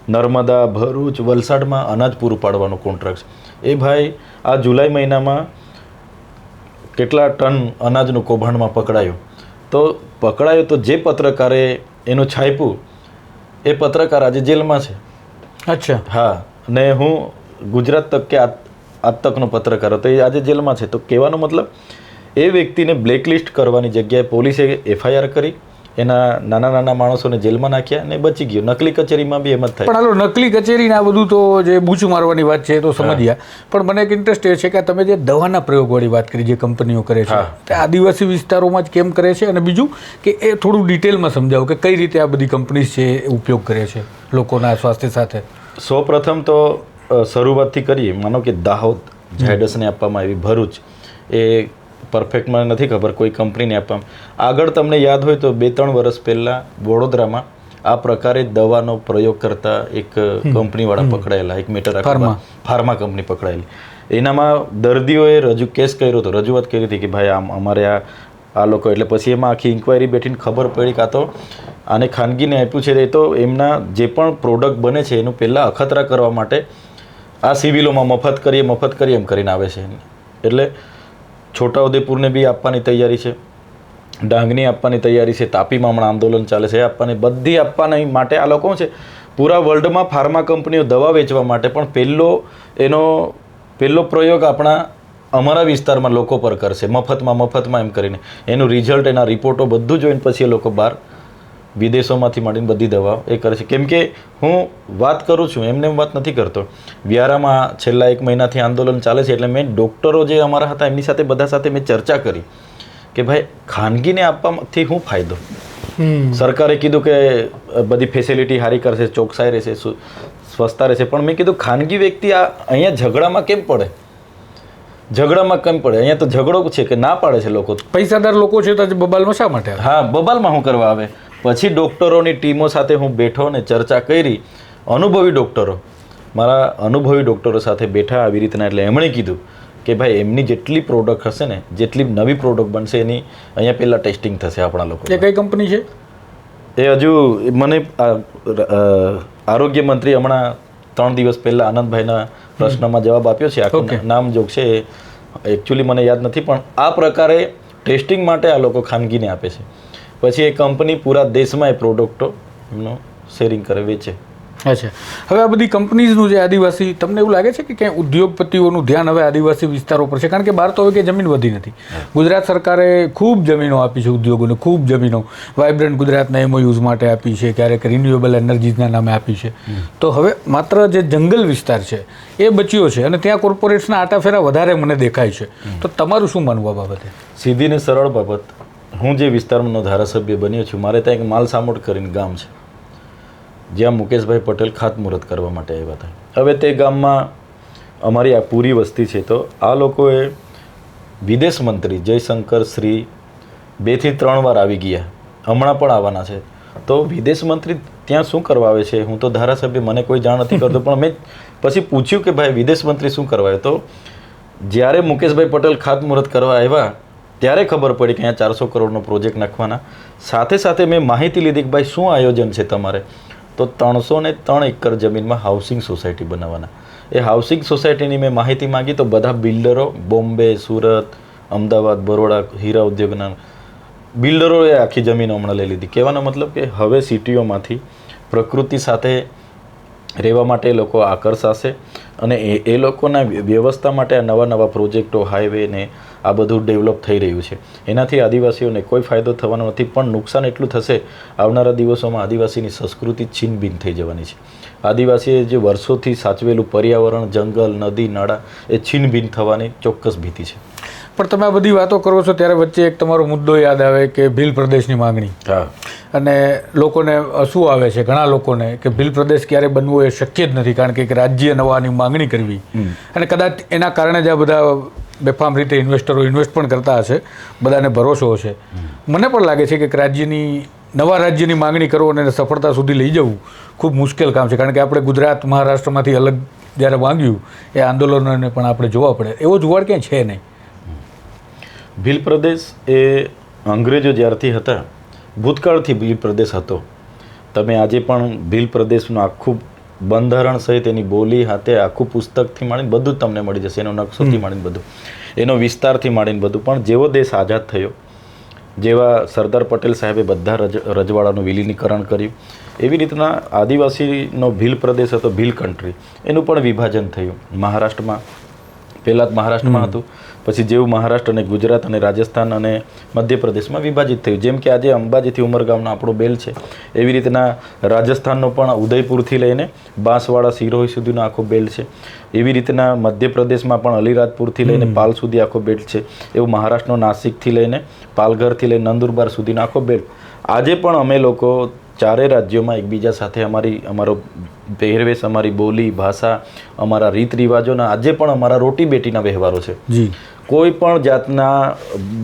નર્મદા, ભરૂચ, વલસાડમાં અનાજ પૂરું પાડવાનો કોન્ટ્રાક્ટ. એ ભાઈ આ જુલાઈ મહિનામાં કેટલા ટન અનાજનું કૌભાંડમાં પકડાયો. તો જે પત્રકારે એનું છાપ્યું એ પત્રકાર આજે જેલમાં છે. અચ્છા. હા, અને હું ગુજરાત તક કે આજ તકનો પત્રકાર હતો, એ આજે જેલમાં છે. તો કહેવાનો મતલબ, એ વ્યક્તિને બ્લેકલિસ્ટ કરવાની જગ્યાએ પોલીસે FIR કરી, એના નાના માણસોને જેલમાં નાખ્યા અને બચી ગયો. નકલી કચેરીમાં બી એમ જ થાય. પણ હાલો, નકલી કચેરીને આ બધું તો જે બૂચ મારવાની વાત છે એ તો સમજ્યા, પણ મને એક ઇન્ટરેસ્ટ એ છે કે તમે જે દવાના પ્રયોગવાળી વાત કરી જે કંપનીઓ કરે છે, તે આદિવાસી વિસ્તારોમાં જ કેમ કરે છે? અને બીજું કે એ થોડું ડિટેલમાં સમજાવો કે કઈ રીતે આ બધી કંપનીઝ છે એ ઉપયોગ કરે છે લોકોના સ્વાસ્થ્ય સાથે. સૌપ્રથમ તો શરૂઆતથી કરીએ. માનો કે દાહોદ ઝાયડસને આપવામાં આવી, ભરૂચ એ પરફેક્ટ મને નથી ખબર, કોઈ કંપનીને આપવામાં. આગળ તમને યાદ હોય તો 2-3 વર્ષ પહેલાં વડોદરામાં આ પ્રકારે દવાનો પ્રયોગ કરતા એક કંપનીવાળા પકડાયેલા, એક મેટર ફાર્મા કંપની પકડાયેલી. એનામાં દર્દીઓએ કેસ કર્યો હતો, રજૂઆત કરી હતી કે ભાઈ અમારે આ લોકો, એટલે પછી એમાં આખી ઇન્ક્વાયરી બેઠીને ખબર પડી કાં તો આને ખાનગીને આપ્યું છે. એ તો એમના જે પણ પ્રોડક્ટ બને છે એનું પહેલાં અખતરા કરવા માટે આ સિવિલોમાં મફત કરીએ એમ કરીને આવે છે. એટલે છોટાઉદેપુરને બી આપવાની તૈયારી છે, ડાંગની આપવાની તૈયારી છે, તાપીમાં હમણાં આંદોલન ચાલે છે, આપવાની બધી આપવાની માટે આ લોકો છે. પૂરા વર્લ્ડમાં ફાર્મા કંપનીઓ દવા વેચવા માટે, પણ પહેલો પ્રયોગ અમારા વિસ્તારમાં લોકો પર કરશે, મફતમાં એમ કરીને. એનું રિઝલ્ટ, એના રિપોર્ટો બધું જોઈને પછી એ લોકો બહાર વિદેશોમાંથી માંડીને બધી દવાઓ એ કરે છે. કેમ કે હું વાત કરું છું, એમને વાત નથી કરતો. વ્યારામાં છેલ્લા 1 મહિનાથી આંદોલન ચાલે છે, એટલે મેં ડૉક્ટરો જે અમારા હતા એમની સાથે બધા સાથે મેં ચર્ચા કરી કે ભાઈ ખાનગીને આપવાથી શું ફાયદો? સરકારે કીધું કે બધી ફેસિલિટી સારી કરશે, ચોકસાઈ રહેશે, સ્વચ્છતા રહેશે, પણ મેં કીધું ખાનગી વ્યક્તિ અહીંયા ઝઘડામાં કેમ પડે? અહીંયા તો ઝઘડો છે કે ના પાડે છે લોકો, પૈસાદાર લોકો છે તો બબાલમાં શા માટે? હા, બબાલમાં શું કરવા આવે? પછી ડૉક્ટરોની ટીમો સાથે હું બેઠો ને ચર્ચા કરી, મારા અનુભવી ડૉક્ટરો સાથે બેઠા આવી રીતના. એટલે એમણે કીધું કે ભાઈ એમની જેટલી પ્રોડક્ટ હશે ને, જેટલી નવી પ્રોડક્ટ બનશે એની અહીંયા પહેલાં ટેસ્ટિંગ થશે આપણા લોકો. એ કઈ કંપની છે? એ હજુ મને આરોગ્ય મંત્રી હમણાં 3 દિવસ પહેલાં આનંદભાઈના પ્રશ્નમાં જવાબ આપ્યો છે. આખું નામ જોગ છે, એકચ્યુઅલી મને યાદ નથી, પણ આ પ્રકારે ટેસ્ટિંગ માટે આ લોકો ખાનગીને આપે છે. પછી એ કંપની પૂરા દેશમાં એ પ્રોડક્ટો એમનો શેરિંગ કરે, વેચે. અચ્છા, હવે આ બધી કંપનીઝનું જે આદિવાસી, તમને એવું લાગે છે કે ક્યાંય ઉદ્યોગપતિઓનું ધ્યાન હવે આદિવાસી વિસ્તારો પર છે? કારણ કે બહાર તો હવે કે જમીન વધી નથી. ગુજરાત સરકારે ખૂબ જમીનો આપી છે ઉદ્યોગોને, ખૂબ જમીનો વાઇબ્રન્ટ ગુજરાતના MOUs માટે આપી છે, ક્યારેક રિન્યુએબલ એનર્જીના નામે આપી છે. તો હવે માત્ર જે જંગલ વિસ્તાર છે એ બચ્યો છે અને ત્યાં કોર્પોરેટ્સના આટાફેરા વધારે મને દેખાય છે. તો તમારું શું માનવું આ બાબતે? સીધી ને સરળ બાબત, હું જે વિસ્તારનો ધારાસભ્ય બન્યો છું, મારે ત્યાં એક માલસામોટ કરીને ગામ છે જ્યાં મુકેશભાઈ પટેલ ખાતમુહૂર્ત કરવા માટે આવ્યા હતા. હવે તે ગામમાં અમારી આ પૂરી વસ્તી છે. તો આ લોકોએ વિદેશ મંત્રી જયશંકર શ્રી 2 થી 3 વાર આવી ગયા, હમણાં પણ આવવાના છે. તો વિદેશ મંત્રી ત્યાં શું કરવા આવે છે? હું તો ધારાસભ્ય, મને કોઈ જાણ નથી કરતો, પણ મેં પછી પૂછ્યું કે ભાઈ વિદેશ મંત્રી શું કરવા આવ્યો? તો જ્યારે મુકેશભાઈ પટેલ ખાતમુહૂર્ત કરવા આવ્યા ત્યારે ખબર પડી કે અહીંયા 400 કરોડનો પ્રોજેક્ટ નાખવાના. સાથે સાથે મેં માહિતી લીધી કે ભાઈ શું આયોજન છે તમારે? તો 303 એકર જમીનમાં હાઉસિંગ સોસાયટી બનાવવાના. એ હાઉસિંગ સોસાયટીની મેં માહિતી માંગી તો બધા બિલ્ડરો, બોમ્બે, સુરત, અમદાવાદ, બરોડા, હીરા ઉદ્યોગના બિલ્ડરોએ આખી જમીન હમણાં લઈ લીધી. કહેવાનો મતલબ કે હવે સિટીઓમાંથી પ્રકૃતિ સાથે રહેવા માટે એ લોકો આકર્ષાશે અને એ લોકોના વ્યવસ્થા માટે આ નવા નવા પ્રોજેક્ટો, હાઈવે ને આ બધું ડેવલપ થઈ રહ્યું છે. એનાથી આદિવાસીઓને કોઈ ફાયદો થવાનો નથી, પણ નુકસાન એટલું થશે, આવનારા દિવસોમાં આદિવાસીની સંસ્કૃતિ છીનભીન થઈ જવાની છે. આદિવાસીએ જે વર્ષોથી સાચવેલું પર્યાવરણ, જંગલ, નદી, નાળા એ છીનભીન થવાની ચોક્કસ ભીતિ છે. પણ તમે આ બધી વાતો કરો છો ત્યારે વચ્ચે એક તમારો મુદ્દો યાદ આવે કે ભીલ પ્રદેશની માંગણી. હા, અને લોકોને શું આવે છે, ઘણા લોકોને, કે ભીલ પ્રદેશ ક્યારે બનવું એ શક્ય જ નથી, કારણ કે એક રાજ્ય નવાની માંગણી કરવી, અને કદાચ એના કારણે જ આ બધા બેફામ રીતે ઇન્વેસ્ટરો ઇન્વેસ્ટ પણ કરતા હશે, બધાને ભરોસો હશે. મને પણ લાગે છે કે એક નવા રાજ્યની માંગણી કરો અને સફળતા સુધી લઈ જવું ખૂબ મુશ્કેલ કામ છે, કારણ કે આપણે ગુજરાત મહારાષ્ટ્રમાંથી અલગ જ્યારે માંગ્યું એ આંદોલનોને પણ આપણે જોવા પડે. એવો જુવાડ ક્યાંય છે નહીં. ભીલ પ્રદેશ એ અંગ્રેજો જ્યારથી હતા, ભૂતકાળથી ભીલ પ્રદેશ હતો. તમે આજે પણ ભીલ પ્રદેશનું આખું બંધારણ સહિત એની બોલી હાથે આખું પુસ્તકથી માંડીને બધું જ તમને મળી જશે, એનો નકશોથી માંડીને બધું, એનો વિસ્તારથી માંડીને બધું. પણ જેવો દેશ આઝાદ થયો, જેવા સરદાર પટેલ સાહેબે બધા રજવાડાનું વિલીનીકરણ કર્યું, એવી રીતના આદિવાસીનો ભીલ પ્રદેશ હતો, ભીલ કન્ટ્રી, એનું પણ વિભાજન થયું. મહારાષ્ટ્રમાં પહેલાં જ મહારાષ્ટ્રમાં હતું, પછી જેવું મહારાષ્ટ્ર અને ગુજરાત અને રાજસ્થાન અને મધ્યપ્રદેશમાં વિભાજિત થયું. જેમ કે આજે અંબાજીથી ઉમરગામનો આપણો બેલ છે, એવી રીતના રાજસ્થાનનો પણ ઉદયપુરથી લઈને બાંસવાડા, સિરોહી સુધીનો આખો બેલ્ટ છે. એવી રીતના મધ્યપ્રદેશમાં પણ અલીરાજપુરથી લઈને પાલ સુધી આખો બેલ્ટ છે. એવું મહારાષ્ટ્રનો નાસિકથી લઈને પાલઘરથી લઈને નંદુરબાર સુધીનો આખો બેલ્ટ. આજે પણ અમે લોકો ચારે રાજ્યોમાં એકબીજા સાથે અમારો પહેરવેશ, અમારી બોલી, ભાષા, અમારા રીત રિવાજોના આજે પણ અમારા રોટી બેટીના વ્યવહારો છે. કોઈ પણ જાતના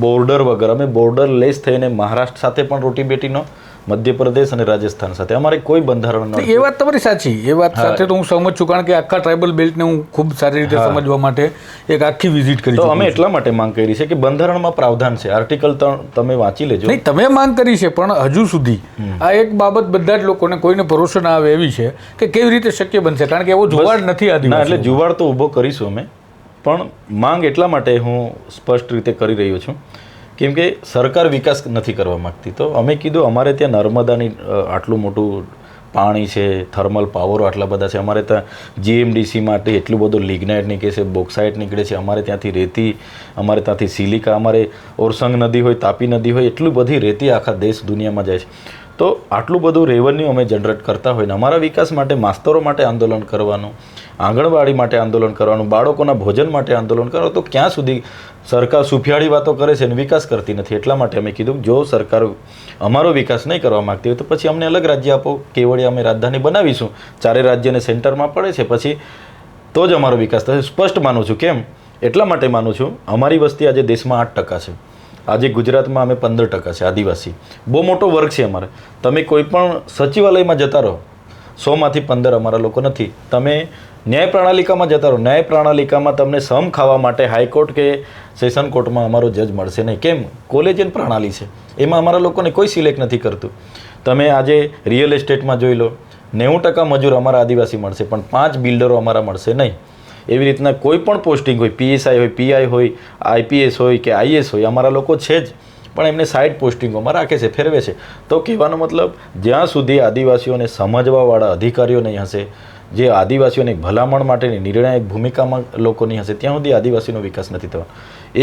બોર્ડર વગર અમે બોર્ડર લેસ થઈને મહારાષ્ટ્ર સાથે પણ રોટી બેટીનો, મધ્યપ્રદેશ અને રાજસ્થાન સાથે અમારે કોઈ બંધારણ નથી. એ વાત તમારી સાચી, એ વાત સાથે તો હું સહમત છું, કારણ કે આખા ટ્રાઇબલ બેલ્ટને હું ખૂબ સારી રીતે સમજવા માટે એક આખી વિઝિટ કરી. તો અમે એટલા માટે માંગ કરી છે કે બંધારણમાં પ્રાવધાન છે, આર્ટિકલ 3 તમે વાંચી લેજો. નહીં, તમે માંગ કરી છે, પણ હજુ સુધી આ એક બાબત બધા જ લોકોને, કોઈને ભરોસો ના આવે એવી છે કે કેવી રીતે શક્ય બનશે, કારણ કે એવો જુવાડ નથી આદિવાસી. એટલે જુવાડ તો ઊભો કરીશું અમે, પણ માંગ એટલા માટે હું સ્પષ્ટ રીતે કરી રહ્યો છું કેમ કે સરકાર વિકાસ નથી કરવા માગતી. તો અમે કીધું અમારે ત્યાં નર્મદાની આટલું મોટું પાણી છે, થર્મલ પાવરો આટલા બધા છે, અમારે ત્યાં GMDC માટે એટલું બધું લિગ્નાઇટ નીકળે છે, બોક્સાઇટ નીકળે છે, અમારે ત્યાંથી રેતી, અમારે ત્યાંથી સિલિકા, અમારે ઓરસંગ નદી હોય, તાપી નદી હોય, એટલું બધી રેતી આખા દેશ દુનિયામાં જાય છે. તો આટલું બધું રેવન્યુ અમે જનરેટ કરતા હોય ને અમારા વિકાસ માટે માસ્તરો માટે આંદોલન કરવાનું, આંગણવાડી માટે આંદોલન કરવાનું, બાળકોના ભોજન માટે આંદોલન કરવાનું, તો ક્યાં સુધી સરકાર સુફિયાળી વાતો કરે છે અને વિકાસ કરતી નથી. એટલા માટે અમે કીધું જો સરકાર અમારો વિકાસ નહીં કરવા માગતી હોય તો પછી અમને અલગ રાજ્ય આપો, કેવડિયા અમે રાજધાની બનાવીશું, ચારે રાજ્યને સેન્ટરમાં પડે છે, પછી તો જ અમારો વિકાસ થશે. સ્પષ્ટ માનું છું. કેમ? એટલા માટે માનું છું, અમારી વસ્તી આજે દેશમાં 8% છે, આજે ગુજરાતમાં અમે 15% છે આદિવાસી. બહુ મોટો વર્ગ છે અમારે. તમે કોઈ પણ સચિવાલયમાં જતા રહો, 100માંથી 15 અમારા લોકો નથી. તમે ન્યાય પ્રણાલિકામાં જતા રહો, ન્યાય પ્રણાલિકામાં તમને સમ ખાવા માટે હાઈકોર્ટ કે સેશન કોર્ટમાં અમારો જજ મળશે નહીં. કેમ? કોલેજિયન પ્રણાલી છે, એમાં અમારા લોકોને કોઈ સિલેક્ટ નથી કરતું. તમે આજે રિયલ એસ્ટેટમાં જોઈ લો, 90% મજૂર અમારા આદિવાસી મળશે, પણ 5 બિલ્ડરો અમારા મળશે નહીં. એવી રીતના કોઈ પણ પોસ્ટિંગ હોય, PSI હોય, PI હોય, IPS હોય કે IS હોય, અમારા લોકો છે જ, પણ એમને સાઇડ પોસ્ટિંગોમાં રાખે છે, ફેરવે છે. તો કહેવાનો મતલબ જ્યાં સુધી આદિવાસીઓને સમજવાવાળા અધિકારીઓ નહીં હશે, જે આદિવાસીઓની ભલામણ માટેની નિર્ણાયક ભૂમિકામાં લોકો નહીં હશે, ત્યાં સુધી આદિવાસીનો વિકાસ નથી થવાનો.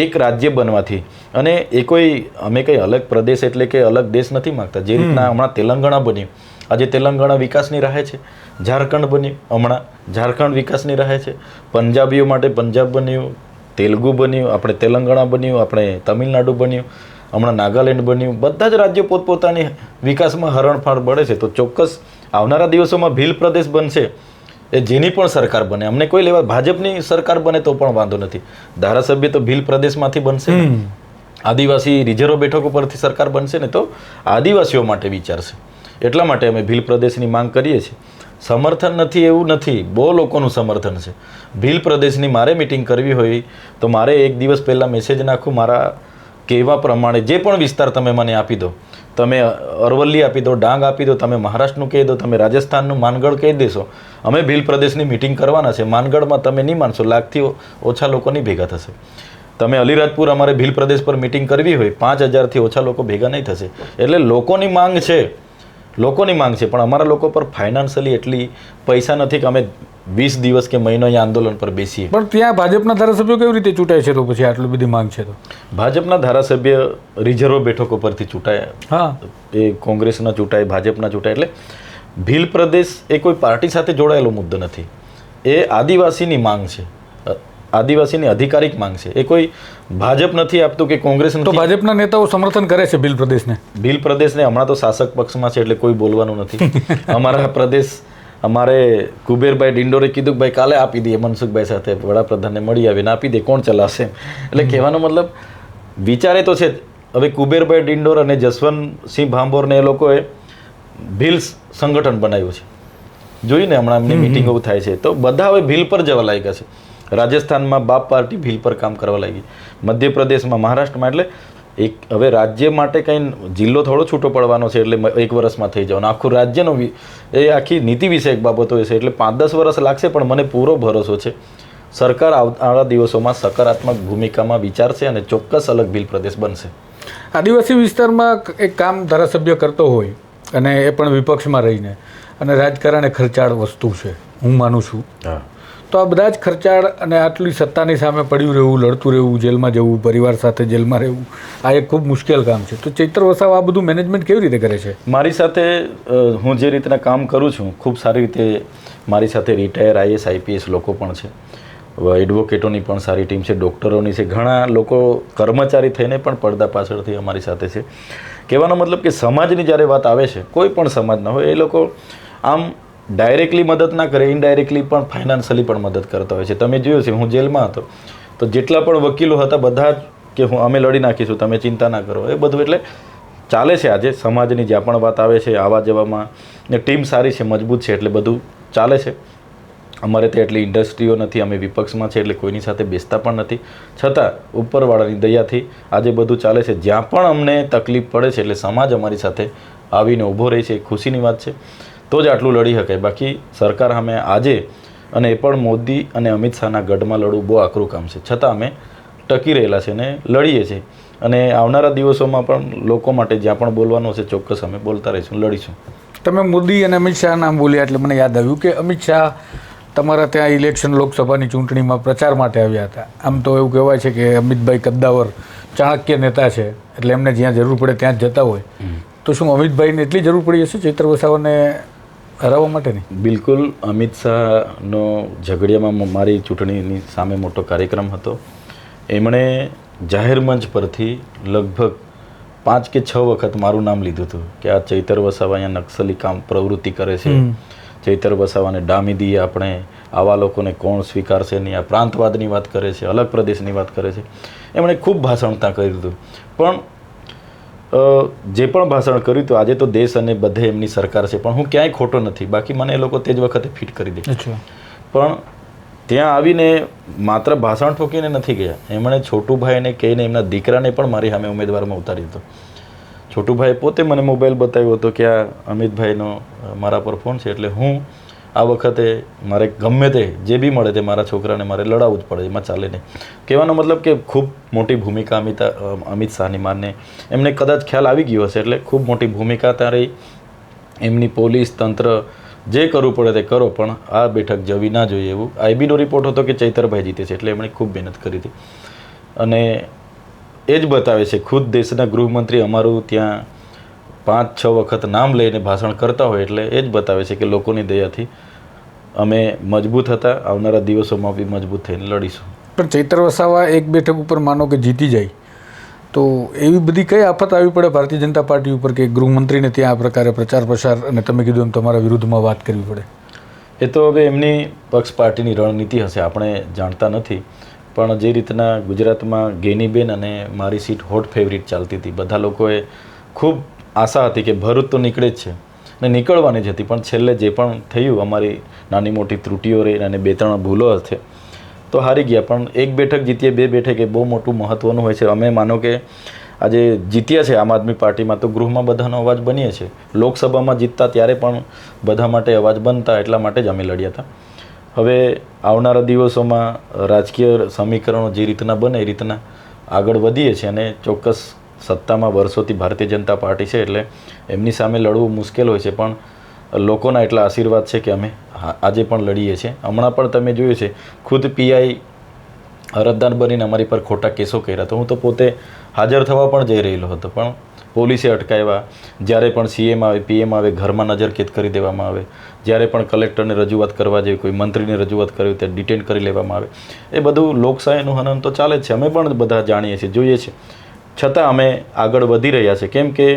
એક રાજ્ય બનવાથી, અને એ કોઈ અમે કંઈ અલગ પ્રદેશ એટલે કે અલગ દેશ નથી માગતા. જે રીતના હમણાં તેલંગાણા બન્યું, આજે તેલંગાણા વિકાસની રાહે છે. ઝારખંડ બન્યું, હમણાં ઝારખંડ વિકાસની રાહે છે. પંજાબીઓ માટે પંજાબ બન્યું, તેલુગુ બન્યું, આપણે તેલંગાણા બન્યું, આપણે તમિલનાડુ બન્યું, હમણાં નાગાલેન્ડ બન્યું. બધા જ રાજ્યો પોતપોતાની વિકાસમાં હરણફાળ બળે છે. તો ચોક્કસ આવનારા દિવસોમાં ભીલ પ્રદેશ બનશે, એ જેની પણ સરકાર બને, અમને કોઈ લેવા, ભાજપની સરકાર બને તો પણ વાંધો નથી. ધારાસભ્ય તો ભીલ પ્રદેશમાંથી બનશે. આદિવાસી રિઝર્વ બેઠકો પરથી સરકાર બનશે ને, તો આદિવાસીઓ માટે વિચારશે. એટલા માટે અમે ભીલ પ્રદેશની માંગ કરીએ છીએ. સમર્થન નથી એવું નથી, બહુ લોકોનું સમર્થન છે. ભીલ પ્રદેશની મારે મિટિંગ કરવી હોય તો મારે એક દિવસ પહેલાં મેસેજ નાખું, મારા કહેવા પ્રમાણે જે પણ વિસ્તાર તમે મને આપી દો, તમે અરવલ્લી આપી દો, ડાંગ આપી દો, તમે મહારાષ્ટ્રનું કહી દો, તમે રાજસ્થાનનું માનગઢ કહી દેશો, અમે ભીલ પ્રદેશની મિટિંગ કરવાના છે. માનગઢમાં તમે નહીં માનશો, લાખથી ઓછા લોકો નહીં ભેગા થશે. તમે અલીરાજપુર અમારે ભીલ પ્રદેશ પર મિટિંગ કરવી હોય, 5000થી ઓછા લોકો ભેગા નહીં થશે. એટલે લોકોની માંગ છે, લોકોની માંગ છે, પણ અમારા લોકો પર ફાઇનાન્શિયલી એટલી પૈસા નથી કે અમે 20 દિવસ કે મહિનો અહીંયા આંદોલન પર બેસીએ. પણ ત્યાં ભાજપના ધારાસભ્યો કેવી રીતે ચૂંટાય છે? તો પછી આટલી બધી માંગ છે તો ભાજપના ધારાસભ્ય રિઝર્વ બેઠકો પરથી ચૂંટાય, હા, એ કોંગ્રેસના ચૂંટાય, ભાજપના ચૂંટાય. એટલે ભીલ પ્રદેશ એ કોઈ પાર્ટી સાથે જોડાયેલો મુદ્દો નથી, એ આદિવાસીની માંગ છે, આદિવાસીની અધિકારિક માંગ છે. એ કોઈ ભાજપ નથી આપતું કે કોંગ્રેસ તો નથી. ભાજપના નેતાઓ સમર્થન કરે છે ભીલ પ્રદેશને? ભીલ પ્રદેશને હમણાં તો શાસક પક્ષમાં છે એટલે કોઈ બોલવાનું નથી. અમારા પ્રદેશ, અમારે કુબેરભાઈ ડિંડોરે કીધું કે ભાઈ કાલે આપી દઈએ મનસુખભાઈ સાથે, વડાપ્રધાનને મળી આવીને આપી દે, કોણ ચલાવશે? એટલે કહેવાનો મતલબ વિચારે તો છે. હવે કુબેરભાઈ ડિંડોર અને જસવંતસિંહ ભાંભોરને એ લોકોએ ભીલ સંગઠન બનાવ્યું છે, જોઈને હમણાં એમની મિટિંગો થાય છે. તો બધા હવે ભીલ પર જવા લાગ્યા છે. રાજસ્થાનમાં બાપ પાર્ટી ભીલ પર કામ કરવા લાગી, મધ્યપ્રદેશમાં, મહારાષ્ટ્રમાં. એટલે એક હવે રાજ્ય માટે કંઈ જિલ્લો થોડો છૂટો પડવાનો છે એટલે 1 વર્ષમાં થઈ જવાનો. આખું રાજ્યનો એ આખી નીતિ વિષયક બાબતો છે એટલે 5-10 વર્ષ લાગશે. પણ મને પૂરો ભરોસો છે સરકાર આવનારા દિવસોમાં સકારાત્મક ભૂમિકામાં વિચારશે અને ચોક્કસ અલગ ભીલ પ્રદેશ બનશે. આદિવાસી વિસ્તારમાં એક કામ ધારાસભ્ય કરતો હોય અને એ પણ વિપક્ષમાં રહીને, અને રાજકારણ એ ખર્ચાળ વસ્તુ છે, હું માનું છું. તો આ બધા જ ખર્ચાળ અને આટલી સત્તાની સામે પડ્યું રહેવું, લડતું રહેવું, જેલમાં જવું, પરિવાર સાથે જેલમાં રહેવું, આ એક ખૂબ મુશ્કેલ કામ છે. તો ચૈત્ર વસાવા આ બધું મેનેજમેન્ટ કેવી રીતે કરે છે? મારી સાથે હું જે રીતના કામ કરું છું, ખૂબ સારી રીતે મારી સાથે રિટાયર IAS IPS લોકો પણ છે, એડવોકેટોની પણ સારી ટીમ છે, ડૉક્ટરોની છે, ઘણા લોકો કર્મચારી થઈને પણ પડદા પાછળથી અમારી સાથે છે. કહેવાનો મતલબ કે સમાજની જ્યારે વાત આવે છે, કોઈ પણ સમાજના હોય, એ લોકો આમ ડાયરેક્ટલી મદદ ના કરે, ઇનડાયરેક્ટલી પણ ફાઇનાન્શિયલી પણ મદદ કરતા હોય છે. તમે જોયું છે, હું જેલમાં હતો તો જેટલા પણ વકીલો હતા બધા જ કે અમે લડી નાખીશું, તમે ચિંતા ના કરો, એ બધું એટલે ચાલે છે. આજે સમાજની જ્યાં પણ વાત આવે છે, આવવા જવામાં ને ટીમ સારી છે, મજબૂત છે, એટલે બધું ચાલે છે. અમારે ત્યાં એટલી ઇન્ડસ્ટ્રીઓ નથી, અમે વિપક્ષમાં છે એટલે કોઈની સાથે બેસતા પણ નથી, છતાં ઉપરવાળાની દયાથી આજે બધું ચાલે છે. જ્યાં પણ અમને તકલીફ પડે છે એટલે સમાજ અમારી સાથે આવીને ઊભો રહે છે, ખુશીની વાત છે. તો જ આટલું લડી શકાય. બાકી સરકાર સામે આજે, અને એ પણ મોદી અને અમિત શાહના ગઢમાં લડવું બહુ આકરું કામ છે, છતાં અમે ટકી રહેલા છે ને લડીએ છીએ. અને આવનારા દિવસોમાં પણ લોકો માટે જ્યાં પણ બોલવાનું છે ચોક્કસ અમે બોલતા રહીશું, લડીશું. તમે મોદી અને અમિત શાહ નામ બોલ્યા એટલે મને યાદ આવ્યું કે અમિત શાહ તમારા ત્યાં ઇલેક્શન લોકસભાની ચૂંટણીમાં પ્રચાર માટે આવ્યા હતા. આમ તો એવું કહેવાય છે કે અમિતભાઈ કદ્દાવર ચાણક્ય નેતા છે, એટલે એમને જ્યાં જરૂર પડે ત્યાં જ જતા હોય. તો શું અમિતભાઈને એટલી જરૂર પડી હશે ચૈત્ર વસાવાને હરાવવા માટેની? બિલકુલ. અમિત શાહનો ઝઘડિયામાં મારી ચૂંટણીની સામે મોટો કાર્યક્રમ હતો. એમણે જાહેર મંચ પરથી લગભગ 5 કે 6 વખત મારું નામ લીધું હતું કે આ ચૈતર વસાવા અહીંયા નક્સલી કામ પ્રવૃત્તિ કરે છે, ચૈતર વસાવાને ડામી દઈએ આપણે, આવા લોકોને કોણ સ્વીકારશે નહીં, આ પ્રાંતવાદની વાત કરે છે, અલગ પ્રદેશની વાત કરે છે. એમણે ખૂબ ભાષણ ત્યાં કર્યું હતું. પણ જે પણ ભાષણ કર્યું હતું, આજે તો દેશ અને બધે એમની સરકાર છે, પણ હું ક્યાંય ખોટો નથી. બાકી મને એ લોકો તે જ વખતે ફિટ કરી દે. પણ ત્યાં આવીને માત્ર ભાષણ ઠોકીને નથી ગયા, એમણે છોટુભાઈને કહીને એમના દીકરાને પણ મારી સામે ઉમેદવારમાં ઉતારી દીધો. છોટુભાઈ પોતે મને મોબાઈલ બતાવ્યો હતો કે આ અમિતભાઈનો મારા પર ફોન છે, એટલે હું આ વખતે મારે ગમે તે જે બી મળે તે મારા છોકરાને મારે લડાવવું જ પડે, એમાં ચાલે નહીં. કહેવાનો મતલબ કે ખૂબ મોટી ભૂમિકા અમિત શાહની માને એમને કદાચ ખ્યાલ આવી ગયો હશે, એટલે ખૂબ મોટી ભૂમિકા ત્યાં રહી. એમની પોલીસ તંત્ર જે કરવું પડે તે કરો, પણ આ બેઠક જવી ના જોઈએ એવું આઈબીનો રિપોર્ટ હતો કે ચૈતરભાઈ જીતે છે, એટલે એમણે ખૂબ મહેનત કરી હતી. અને એ જ બતાવે છે, ખુદ દેશના ગૃહમંત્રી અમારું ત્યાં 5-6 વખત નામ લઈને ભાષણ કરતા હોય, એટલે એ જ બતાવે છે કે લોકોની દયાથી અમે મજબૂત હતા. આવનારા દિવસોમાં બી મજબૂત થઈને લડીશું. પણ ચૈતર વસાવા એક બેઠક ઉપર માનો કે જીતી જાય તો એવી બધી કઈ આફત આવી પડે ભારતીય જનતા પાર્ટી ઉપર કે ગૃહમંત્રીને ત્યાં આ પ્રકારે પ્રચાર પ્રસાર અને તમે કીધું એમ તમારા વિરુદ્ધમાં વાત કરવી પડે? એ તો હવે એમની પક્ષ પાર્ટીની રણનીતિ હશે, આપણે જાણતા નથી. પણ જે રીતના ગુજરાતમાં ગેનીબેન અને મારી સીટ હોટ ફેવરિટ ચાલતી હતી, બધા લોકોએ ખૂબ આશા હતી કે ભરૂચ તો નીકળે જ છે ને નીકળવાની જ હતી, પણ છેલ્લે જે પણ થયું અમારી નાની મોટી ત્રુટીઓ રહી અને 2-3 ભૂલો હશે તો હારી ગયા. પણ એક બેઠક જીતીએ, 2 બેઠક એ બહુ મોટું મહત્ત્વનું હોય છે. અમે માનો કે આજે જીત્યા છે આમ આદમી પાર્ટીમાં તો ગૃહમાં બધાનો અવાજ બનીએ છે. લોકસભામાં જીતતા ત્યારે પણ બધા માટે અવાજ બનતા, એટલા માટે જ અમે લડ્યા હતા. હવે આવનારા દિવસોમાં રાજકીય સમીકરણો જે રીતના બને એ રીતના આગળ વધીએ છીએ અને ચોક્કસ સત્તામાં વર્ષોથી ભારતીય જનતા પાર્ટી છે, એટલે એમની સામે લડવું મુશ્કેલ હોય છે. પણ લોકોના એટલા આશીર્વાદ છે કે અમે આજે પણ લડીએ છીએ. હમણાં પણ તમે જોયું છે, ખુદ પીઆઈ અરજદાર બનીને અમારી પર ખોટા કેસો કર્યા તો હું તો પોતે હાજર થવા પણ જઈ રહેલો હતો, પણ પોલીસે અટકાવ્યા. જ્યારે પણ સીએમ આવે, પીએમ આવે, ઘરમાં નજરકેદ કરી દેવામાં આવે. જ્યારે પણ કલેક્ટરને રજૂઆત કરવા જેવી, કોઈ મંત્રીને રજૂઆત કરવી તે ડિટેન કરી લેવામાં આવે. એ બધું લોકશાહીનું હનન તો ચાલે જ છે, અમે પણ બધા જાણીએ છીએ, જોઈએ છીએ. છતાં અમે આગળ વધી રહ્યા છે, કેમ કે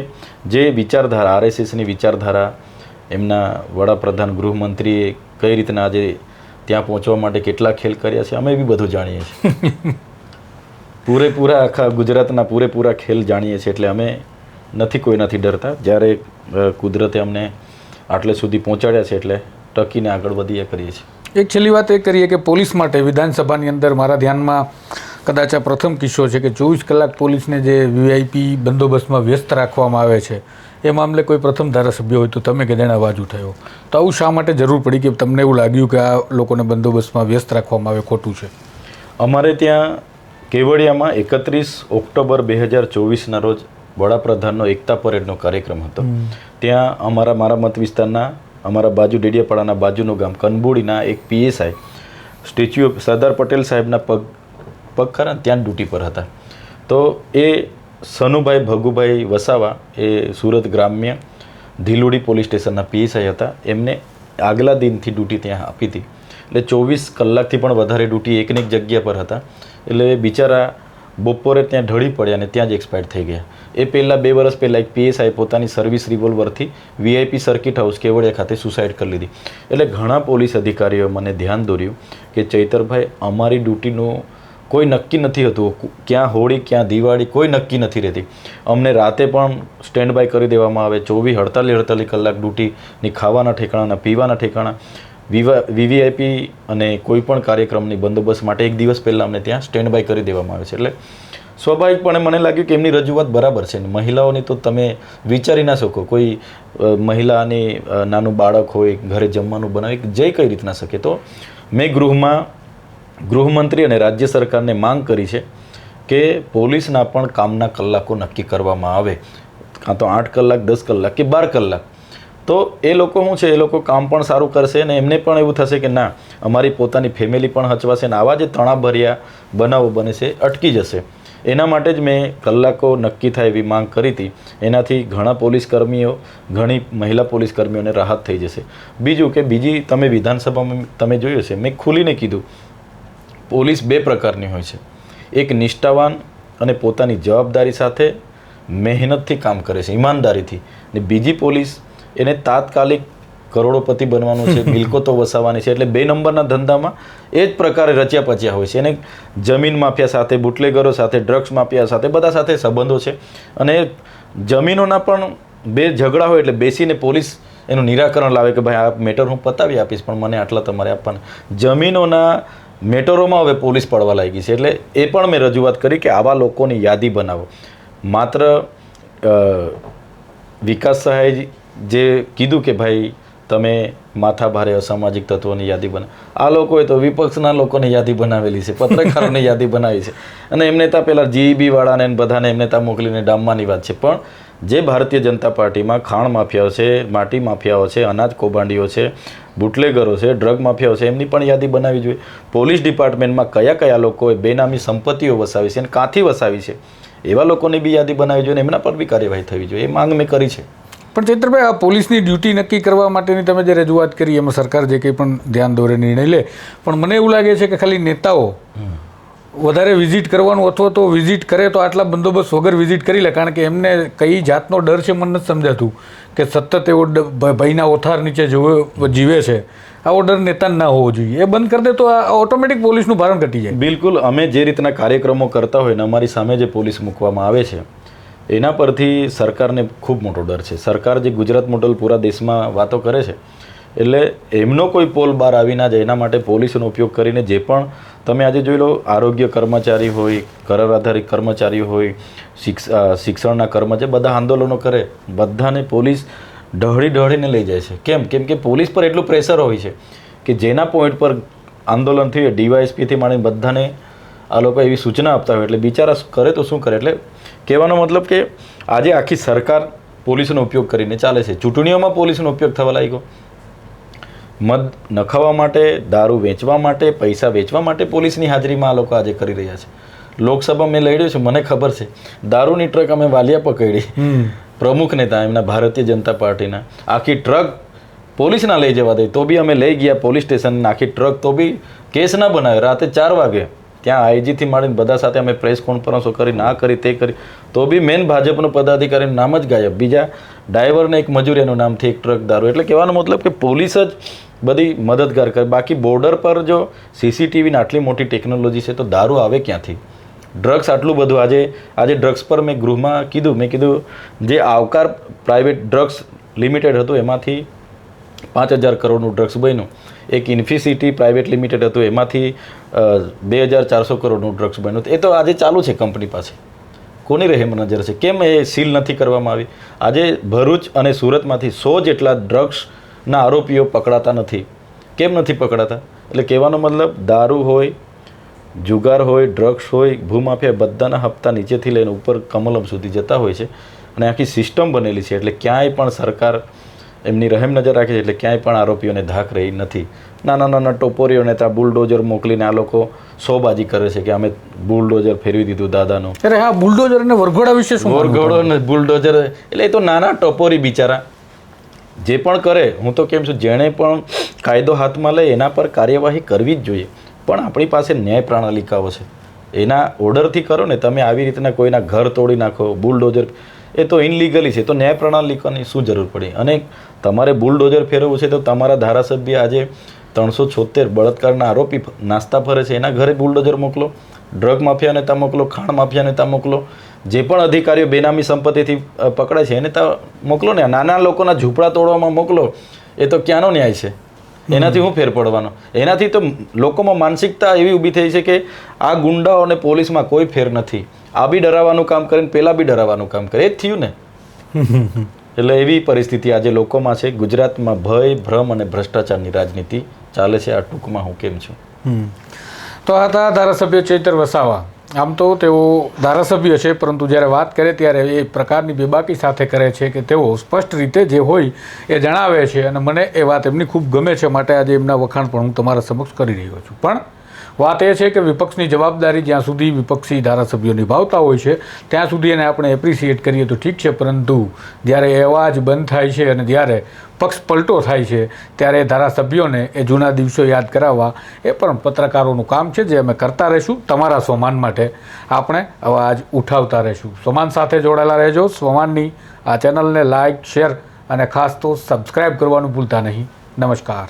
જે વિચારધારા આરએસએસની વિચારધારા એમના વડાપ્રધાન ગૃહમંત્રીએ કઈ રીતના આજે ત્યાં પહોંચવા માટે કેટલા ખેલ કર્યા છે, અમે બી બધું જાણીએ છીએ. પૂરેપૂરા આખા ગુજરાતના પૂરેપૂરા ખેલ જાણીએ છીએ, એટલે અમે નથી કોઈનાથી ડરતા. જ્યારે કુદરતે અમને આટલે સુધી પહોંચાડ્યા છે એટલે ટકીને આગળ વધીએ કરીએ છીએ. એક છેલ્લી વાત એ કરીએ કે પોલીસ માટે વિધાનસભાની અંદર મારા ધ્યાનમાં કદાચ આ પ્રથમ કિસ્સો છે કે 24 કલાક પોલીસને જે વીઆઈપી બંદોબસ્તમાં વ્યસ્ત રાખવામાં આવે છે, એ મામલે કોઈ પ્રથમ ધારાસભ્ય હોય તો તમે કે તેણે અવાજ ઉઠાવ્યો, તો આવું શા માટે જરૂર પડી કે તમને એવું લાગ્યું કે આ લોકોને બંદોબસ્તમાં વ્યસ્ત રાખવામાં આવે ખોટું છે? અમારે ત્યાં કેવડિયામાં 31 ઓક્ટોબર 2024ના રોજ વડાપ્રધાનનો એકતા પરેડનો કાર્યક્રમ હતો. ત્યાં મારા મત વિસ્તારના અમારા બાજુ ડેડિયાપાડાના બાજુનું ગામ કનબોડીના એક PSI statue of Sardar Patel સાહેબના પગ ખરા ત્યાં ડ્યુટી પર હતા. તો એ સનુભાઈ ભગુભાઈ વસાવા એ સુરત ગ્રામ્ય ધીલુડી પોલીસ સ્ટેશનના પીએસઆઈ હતા. એમને આગલા દિનથી ડ્યુટી ત્યાં આપી હતી, એટલે 24 કલાકથી પણ વધારે ડ્યુટી એકને એક જગ્યા પર હતા. એટલે બિચારા બપોરે ત્યાં ઢળી પડ્યા અને ત્યાં જ એક્સપાયર થઈ ગયા. એ પહેલાં 2 વર્ષ પહેલાં એક પીએસઆઈ પોતાની સર્વિસ રિવોલ્વરથી વીઆઈપી સર્કિટ હાઉસ કેવડિયા ખાતે સુસાઇડ કરી લીધી. એટલે ઘણા પોલીસ અધિકારીઓ મને ધ્યાન દોર્યું કે ચૈતરભાઈ, અમારી ડ્યુટીનું કોઈ નક્કી નથી હતું, ક્યાં હોળી ક્યાં દિવાળી કોઈ નક્કી નથી રહેતી. અમને રાતે પણ સ્ટેન્ડ બાય કરી દેવામાં આવે. 48 કલાક ડ્યુટીની, ખાવાના ઠેકાણા, પીવાના ઠેકાણા, વીવીઆઈપી અને કોઈ પણ કાર્યક્રમની બંદોબસ્ત માટે એક દિવસ પહેલાં અમને ત્યાં સ્ટેન્ડ બાય કરી દેવામાં આવે છે. એટલે સ્વાભાવિકપણે મને લાગ્યું કે એમની રજૂઆત બરાબર છે. મહિલાઓની તો તમે વિચારી ના શકો, કોઈ મહિલાની નાનું બાળક હોય, ઘરે જમવાનું બનાવે, જે કઈ રીતના શકે. તો મેં ગૃહમંત્રી અને રાજ્ય સરકારને માંગ કરી છે કે પોલીસના પણ કામના કલાકો નક્કી કરવામાં આવે, કાં તો 8 કલાક, 10 કલાક કે 12 કલાક. તો એ લોકો શું છે, એ લોકો કામ પણ સારું કરશે અને એમને પણ એવું થશે કે ના, અમારી પોતાની ફેમિલી પણ હચવાશે અને આવા જે તણાવભર્યા બનાવો બને છે અટકી જશે. એના માટે જ મેં કલાકો નક્કી થાય એવી માંગ કરી હતી. એનાથી ઘણા પોલીસ કર્મીઓ, ઘણી મહિલા પોલીસ કર્મીઓને રાહત થઈ જશે. બીજું કે બીજી તમે વિધાનસભામાં તમે જોયું છે, મેં ખુલીને કીધું, પોલીસ 2 પ્રકારની હોય છે. એક નિષ્ઠાવાન અને પોતાની જવાબદારી સાથે મહેનતથી કામ કરે છે, ઈમાનદારીથી, ને બીજી પોલીસ એને તાત્કાલિક કરોડોપતિ બનવાનું છે, મિલકતો વસાવવાની છે. એટલે 2 નંબરના ધંધામાં એ જ પ્રકારે રચ્યા પચ્યા હોય છે. એને જમીન માફિયા સાથે, બુટલેગરો સાથે, ડ્રગ્સ માફિયા સાથે, બધા સાથે સંબંધો છે. અને જમીનોના પણ 2 ઝઘડા હોય એટલે બેસીને પોલીસ એનું નિરાકરણ લાવે કે ભાઈ આ મેટર હું પતાવી આપીશ, પણ મને આટલા તમારે આપવાના. જમીનોના મેટરોમાં હવે પોલીસ પડવા લાગી છે. એટલે એ પણ મેં રજૂઆત કરી કે આવા લોકોની યાદી બનાવો. માત્ર વિકાસ સહાય જે કીધું કે ભાઈ તમે માથાભારે અસામાજિક તત્વોની યાદી આ લોકોએ તો વિપક્ષના લોકોની યાદી બનાવેલી છે, પત્રકારોની યાદી બનાવી છે, અને એમને ત્યાં પેલા જીઈબી વાળાને બધાને એમને ત્યાં મોકલીને ડામવાની વાત છે. પણ જે ભારતીય જનતા પાર્ટીમાં ખાણ માફિયાઓ છે, માટી માફિયાઓ છે, અનાજ કૌભાંડીઓ છે, બુટલેગરો છે, ડ્રગ માફિયાઓ છે, એમની પણ યાદી બનાવવી જોઈએ. પોલીસ ડિપાર્ટમેન્ટમાં કયા કયા લોકોએ બેનામી સંપત્તિઓ વસાવી છે અને કાંથી વસાવી છે એવા લોકોની બી યાદી બનાવવી જોઈએ, એમના પર બી કાર્યવાહી થવી જોઈએ. એ માંગ મેં કરી છે. પણ ચૈત્રભાઈ, આ પોલીસની ડ્યુટી નક્કી કરવા માટેની તમે જે રજૂઆત કરી એમાં સરકાર જે કંઈ પણ ધ્યાન દોરે નિર્ણય લે, પણ મને એવું લાગે છે કે ખાલી નેતાઓ વધારે વિઝિટ કરવાનું, અથવા તો વિઝિટ કરે તો આટલા બંદોબસ્ત વગર વિઝિટ કરી લે, કારણ કે એમને કઈ જાતનો ડર છે મને નથી સમજાતું કે સતત એવો ભયના ઓથાર નીચે જીવે છે. આવો ડર નેતાને ના હોવો જોઈએ. એ બંધ કરી દે તો આ ઓટોમેટિક પોલીસનું ભારણ ઘટી જાય. બિલકુલ. અમે જે રીતના કાર્યક્રમો કરતા હોય ને અમારી સામે જે પોલીસ મૂકવામાં આવે છે એના પરથી સરકારને ખૂબ મોટો ડર છે. સરકાર જે ગુજરાત મોડલ પૂરા દેશમાં વાતો કરે છે, એટલે એમનો કોઈ પોલ બહાર આવી ના જાય એના માટે પોલીસનો ઉપયોગ કરીને જે પણ તમે આજે જોઈ લો, આરોગ્ય કર્મચારી હોય, કરાર આધારિત કર્મચારી હોય, શિક્ષણના કર્મચારી, બધા આંદોલનો કરે, બધાને પોલીસ ઢળીને લઈ જાય છે. કેમ કે પોલીસ પર એટલું પ્રેશર હોય છે કે જેના પોઈન્ટ પર આંદોલન થયું, ડીવાયએસપીથી માંડીને બધાને આ લોકો એવી સૂચના આપતા હોય, એટલે બિચારા કરે તો શું કરે. એટલે કહેવાનો મતલબ કે આજે આખી સરકાર પોલીસનો ઉપયોગ કરીને ચાલે છે. ચૂંટણીઓમાં પોલીસનો ઉપયોગ થવા લાગ્યો. મદ નખાવવા માટે, દારૂ વેચવા માટે, પૈસા વેચવા માટે પોલીસની હાજરીમાં આ લોકો આજે કરી રહ્યા છે. લોકસભા મેં લડ્યો છું, મને ખબર છે. દારૂની ટ્રક અમે વાલિયા પકડી, પ્રમુખ નેતા એમના ભારતીય જનતા પાર્ટીના, આખી ટ્રક પોલીસના લઈ જવા દે તો બી અમે લઈ ગયા પોલીસ સ્ટેશન, આખી ટ્રક તો બી કેસ ના બનાવ્યો. રાતે 4 વાગે ત્યાં આઈજીથી માંડીને બધા સાથે અમે પ્રેસ કોન્ફરન્સો કરી, ના કરી તે કરી, તો બી મેન ભાજપનો પદાધિકારીનું નામ જ ગાયબ. બીજા ડ્રાઈવરને એક મજૂરિયાનું નામથી એક ટ્રક દારૂ. એટલે કહેવાનો મતલબ કે પોલીસ જ બધી મદદગાર કરે. બાકી બોર્ડર પર જો સીસીટીવીની આટલી મોટી ટેકનોલોજી છે તો દારૂ આવે ક્યાંથી? ડ્રગ્સ આટલું બધું આજે ડ્રગ્સ પર મેં ગૃહમાં મેં કીધું જે આવકાર પ્રાઇવેટ ડ્રગ્સ લિમિટેડ હતું એમાંથી 5,000 કરોડનું ડ્રગ્સ બન્યું. એક ઇન્ફીસિટી પ્રાઇવેટ લિમિટેડ હતું એમાંથી 2,400 કરોડનું ડ્રગ્સ બન્યું. એ તો આજે ચાલુ છે કંપની પાસે. કોની રહેમ નજર છે? કેમ એ સીલ નથી કરવામાં આવી? આજે ભરૂચ અને સુરતમાંથી 100 જેટલા ડ્રગ્સના આરોપીઓ પકડાતા નથી. કેમ નથી પકડાતા? એટલે કહેવાનો મતલબ દારૂ હોય, જુગાર હોય, ડ્રગ્સ હોય, ભૂમાફિયા, બધાના હપ્તા નીચેથી લઈને ઉપર કમલમ સુધી જતા હોય છે અને આખી સિસ્ટમ બનેલી છે. એટલે ક્યાંય પણ સરકાર એમની રહેમ નજર રાખે છે, એટલે ક્યાંય પણ આરોપીઓને ધાક રહી નથી. નાના ટોપરીઓને ત્યાં બુલડોઝર મોકલીને આ લોકો શોબાજી કરે છે કે અમે બુલડોઝર ફેરવી દીધું દાદાનું. અરે હા, બુલડોઝર અને વરઘોડા વિશે શું? વરઘોડો ને બુલડોઝર, એટલે એ તો નાના ટોપરી બિચારા જે પણ કરે. હું તો કેમ છું, જેણે પણ કાયદો હાથમાં લે એના પર કાર્યવાહી કરવી જ જોઈએ. પણ આપણી પાસે ન્યાય પ્રણાલિકાઓ છે, એના ઓર્ડરથી કરો ને. તમે આવી રીતના કોઈના ઘર તોડી નાખો, બુલડોઝર, એ તો ઇનલીગલી છે. તો ન્યાય પ્રણાલિકાની શું જરૂર પડી? અને તમારે બુલડોઝર ફેરવવું છે તો તમારા ધારાસભ્ય આજે 376 બળાત્કારના આરોપી નાસ્તા ફરે છે, એના ઘરે બુલડોઝર મોકલો. ડ્રગ માફિયાને ત્યાં મોકલો, ખાણ માફિયાને ત્યાં મોકલો. જે પણ અધિકારીઓ બેનામી સંપત્તિથી પકડાય છે એને ત્યાં મોકલો ને. નાના લોકોના ઝૂંપડા તોડવામાં મોકલો. એ તો ક્યાંનો ન્યાય છે? એનાથી શું ફેર પડવાનો? એનાથી તો લોકોમાં માનસિકતા એવી ઊભી થઈ છે કે આ ગુંડાઓ અને પોલીસમાં કોઈ ફેર નથી. આ બી ડરાવવાનું કામ કરે ને પેલા બી ડરાવવાનું કામ કરે. એ જ થયું ને. એટલે એવી પરિસ્થિતિ આજે લોકોમાં છે. ગુજરાતમાં ભય, ભ્રમ અને ભ્રષ્ટાચારની રાજનીતિ ચાલે છે. આ ટૂંકમાં હું કેમ છું. તો આ હતા ધારાસભ્ય ચૈતર વસાવા. આમ તો તેઓ ધારાસભ્ય છે, પરંતુ જ્યારે વાત કરે ત્યારે એ પ્રકારની બેબાકી સાથે કરે છે કે તેઓ સ્પષ્ટ રીતે જે હોય એ જણાવે છે, અને મને એ વાત એમની ખૂબ ગમે છે. માટે આજે એમના વખાણ પણ હું તમારા સમક્ષ કરી રહ્યો છું. પણ વાત એ છે કે વિપક્ષની જવાબદારી જ્યાં સુધી વિપક્ષી ધારાસભ્યો નિભાવતા હોય છે ત્યાં સુધી એને આપણે એપ્રિસિએટ કરીએ તો ઠીક છે, પરંતુ જ્યારે એ અવાજ બંધ થાય છે અને જ્યારે પક્ષ પલટો થાય છે ત્યારે ધારાસભ્યોને એ જૂના દિવસો યાદ કરાવવા એ પણ પત્રકારોનું કામ છે, જે અમે કરતા રહીશું. તમારા સ્વમાન માટે આપણે અવાજ ઉઠાવતા રહીશું. સ્વમાન સાથે જોડાયેલા રહેજો. સ્વમાનની આ ચેનલને લાઇક, શેર અને ખાસ તો સબસ્ક્રાઈબ કરવાનું ભૂલતા નહીં. નમસ્કાર.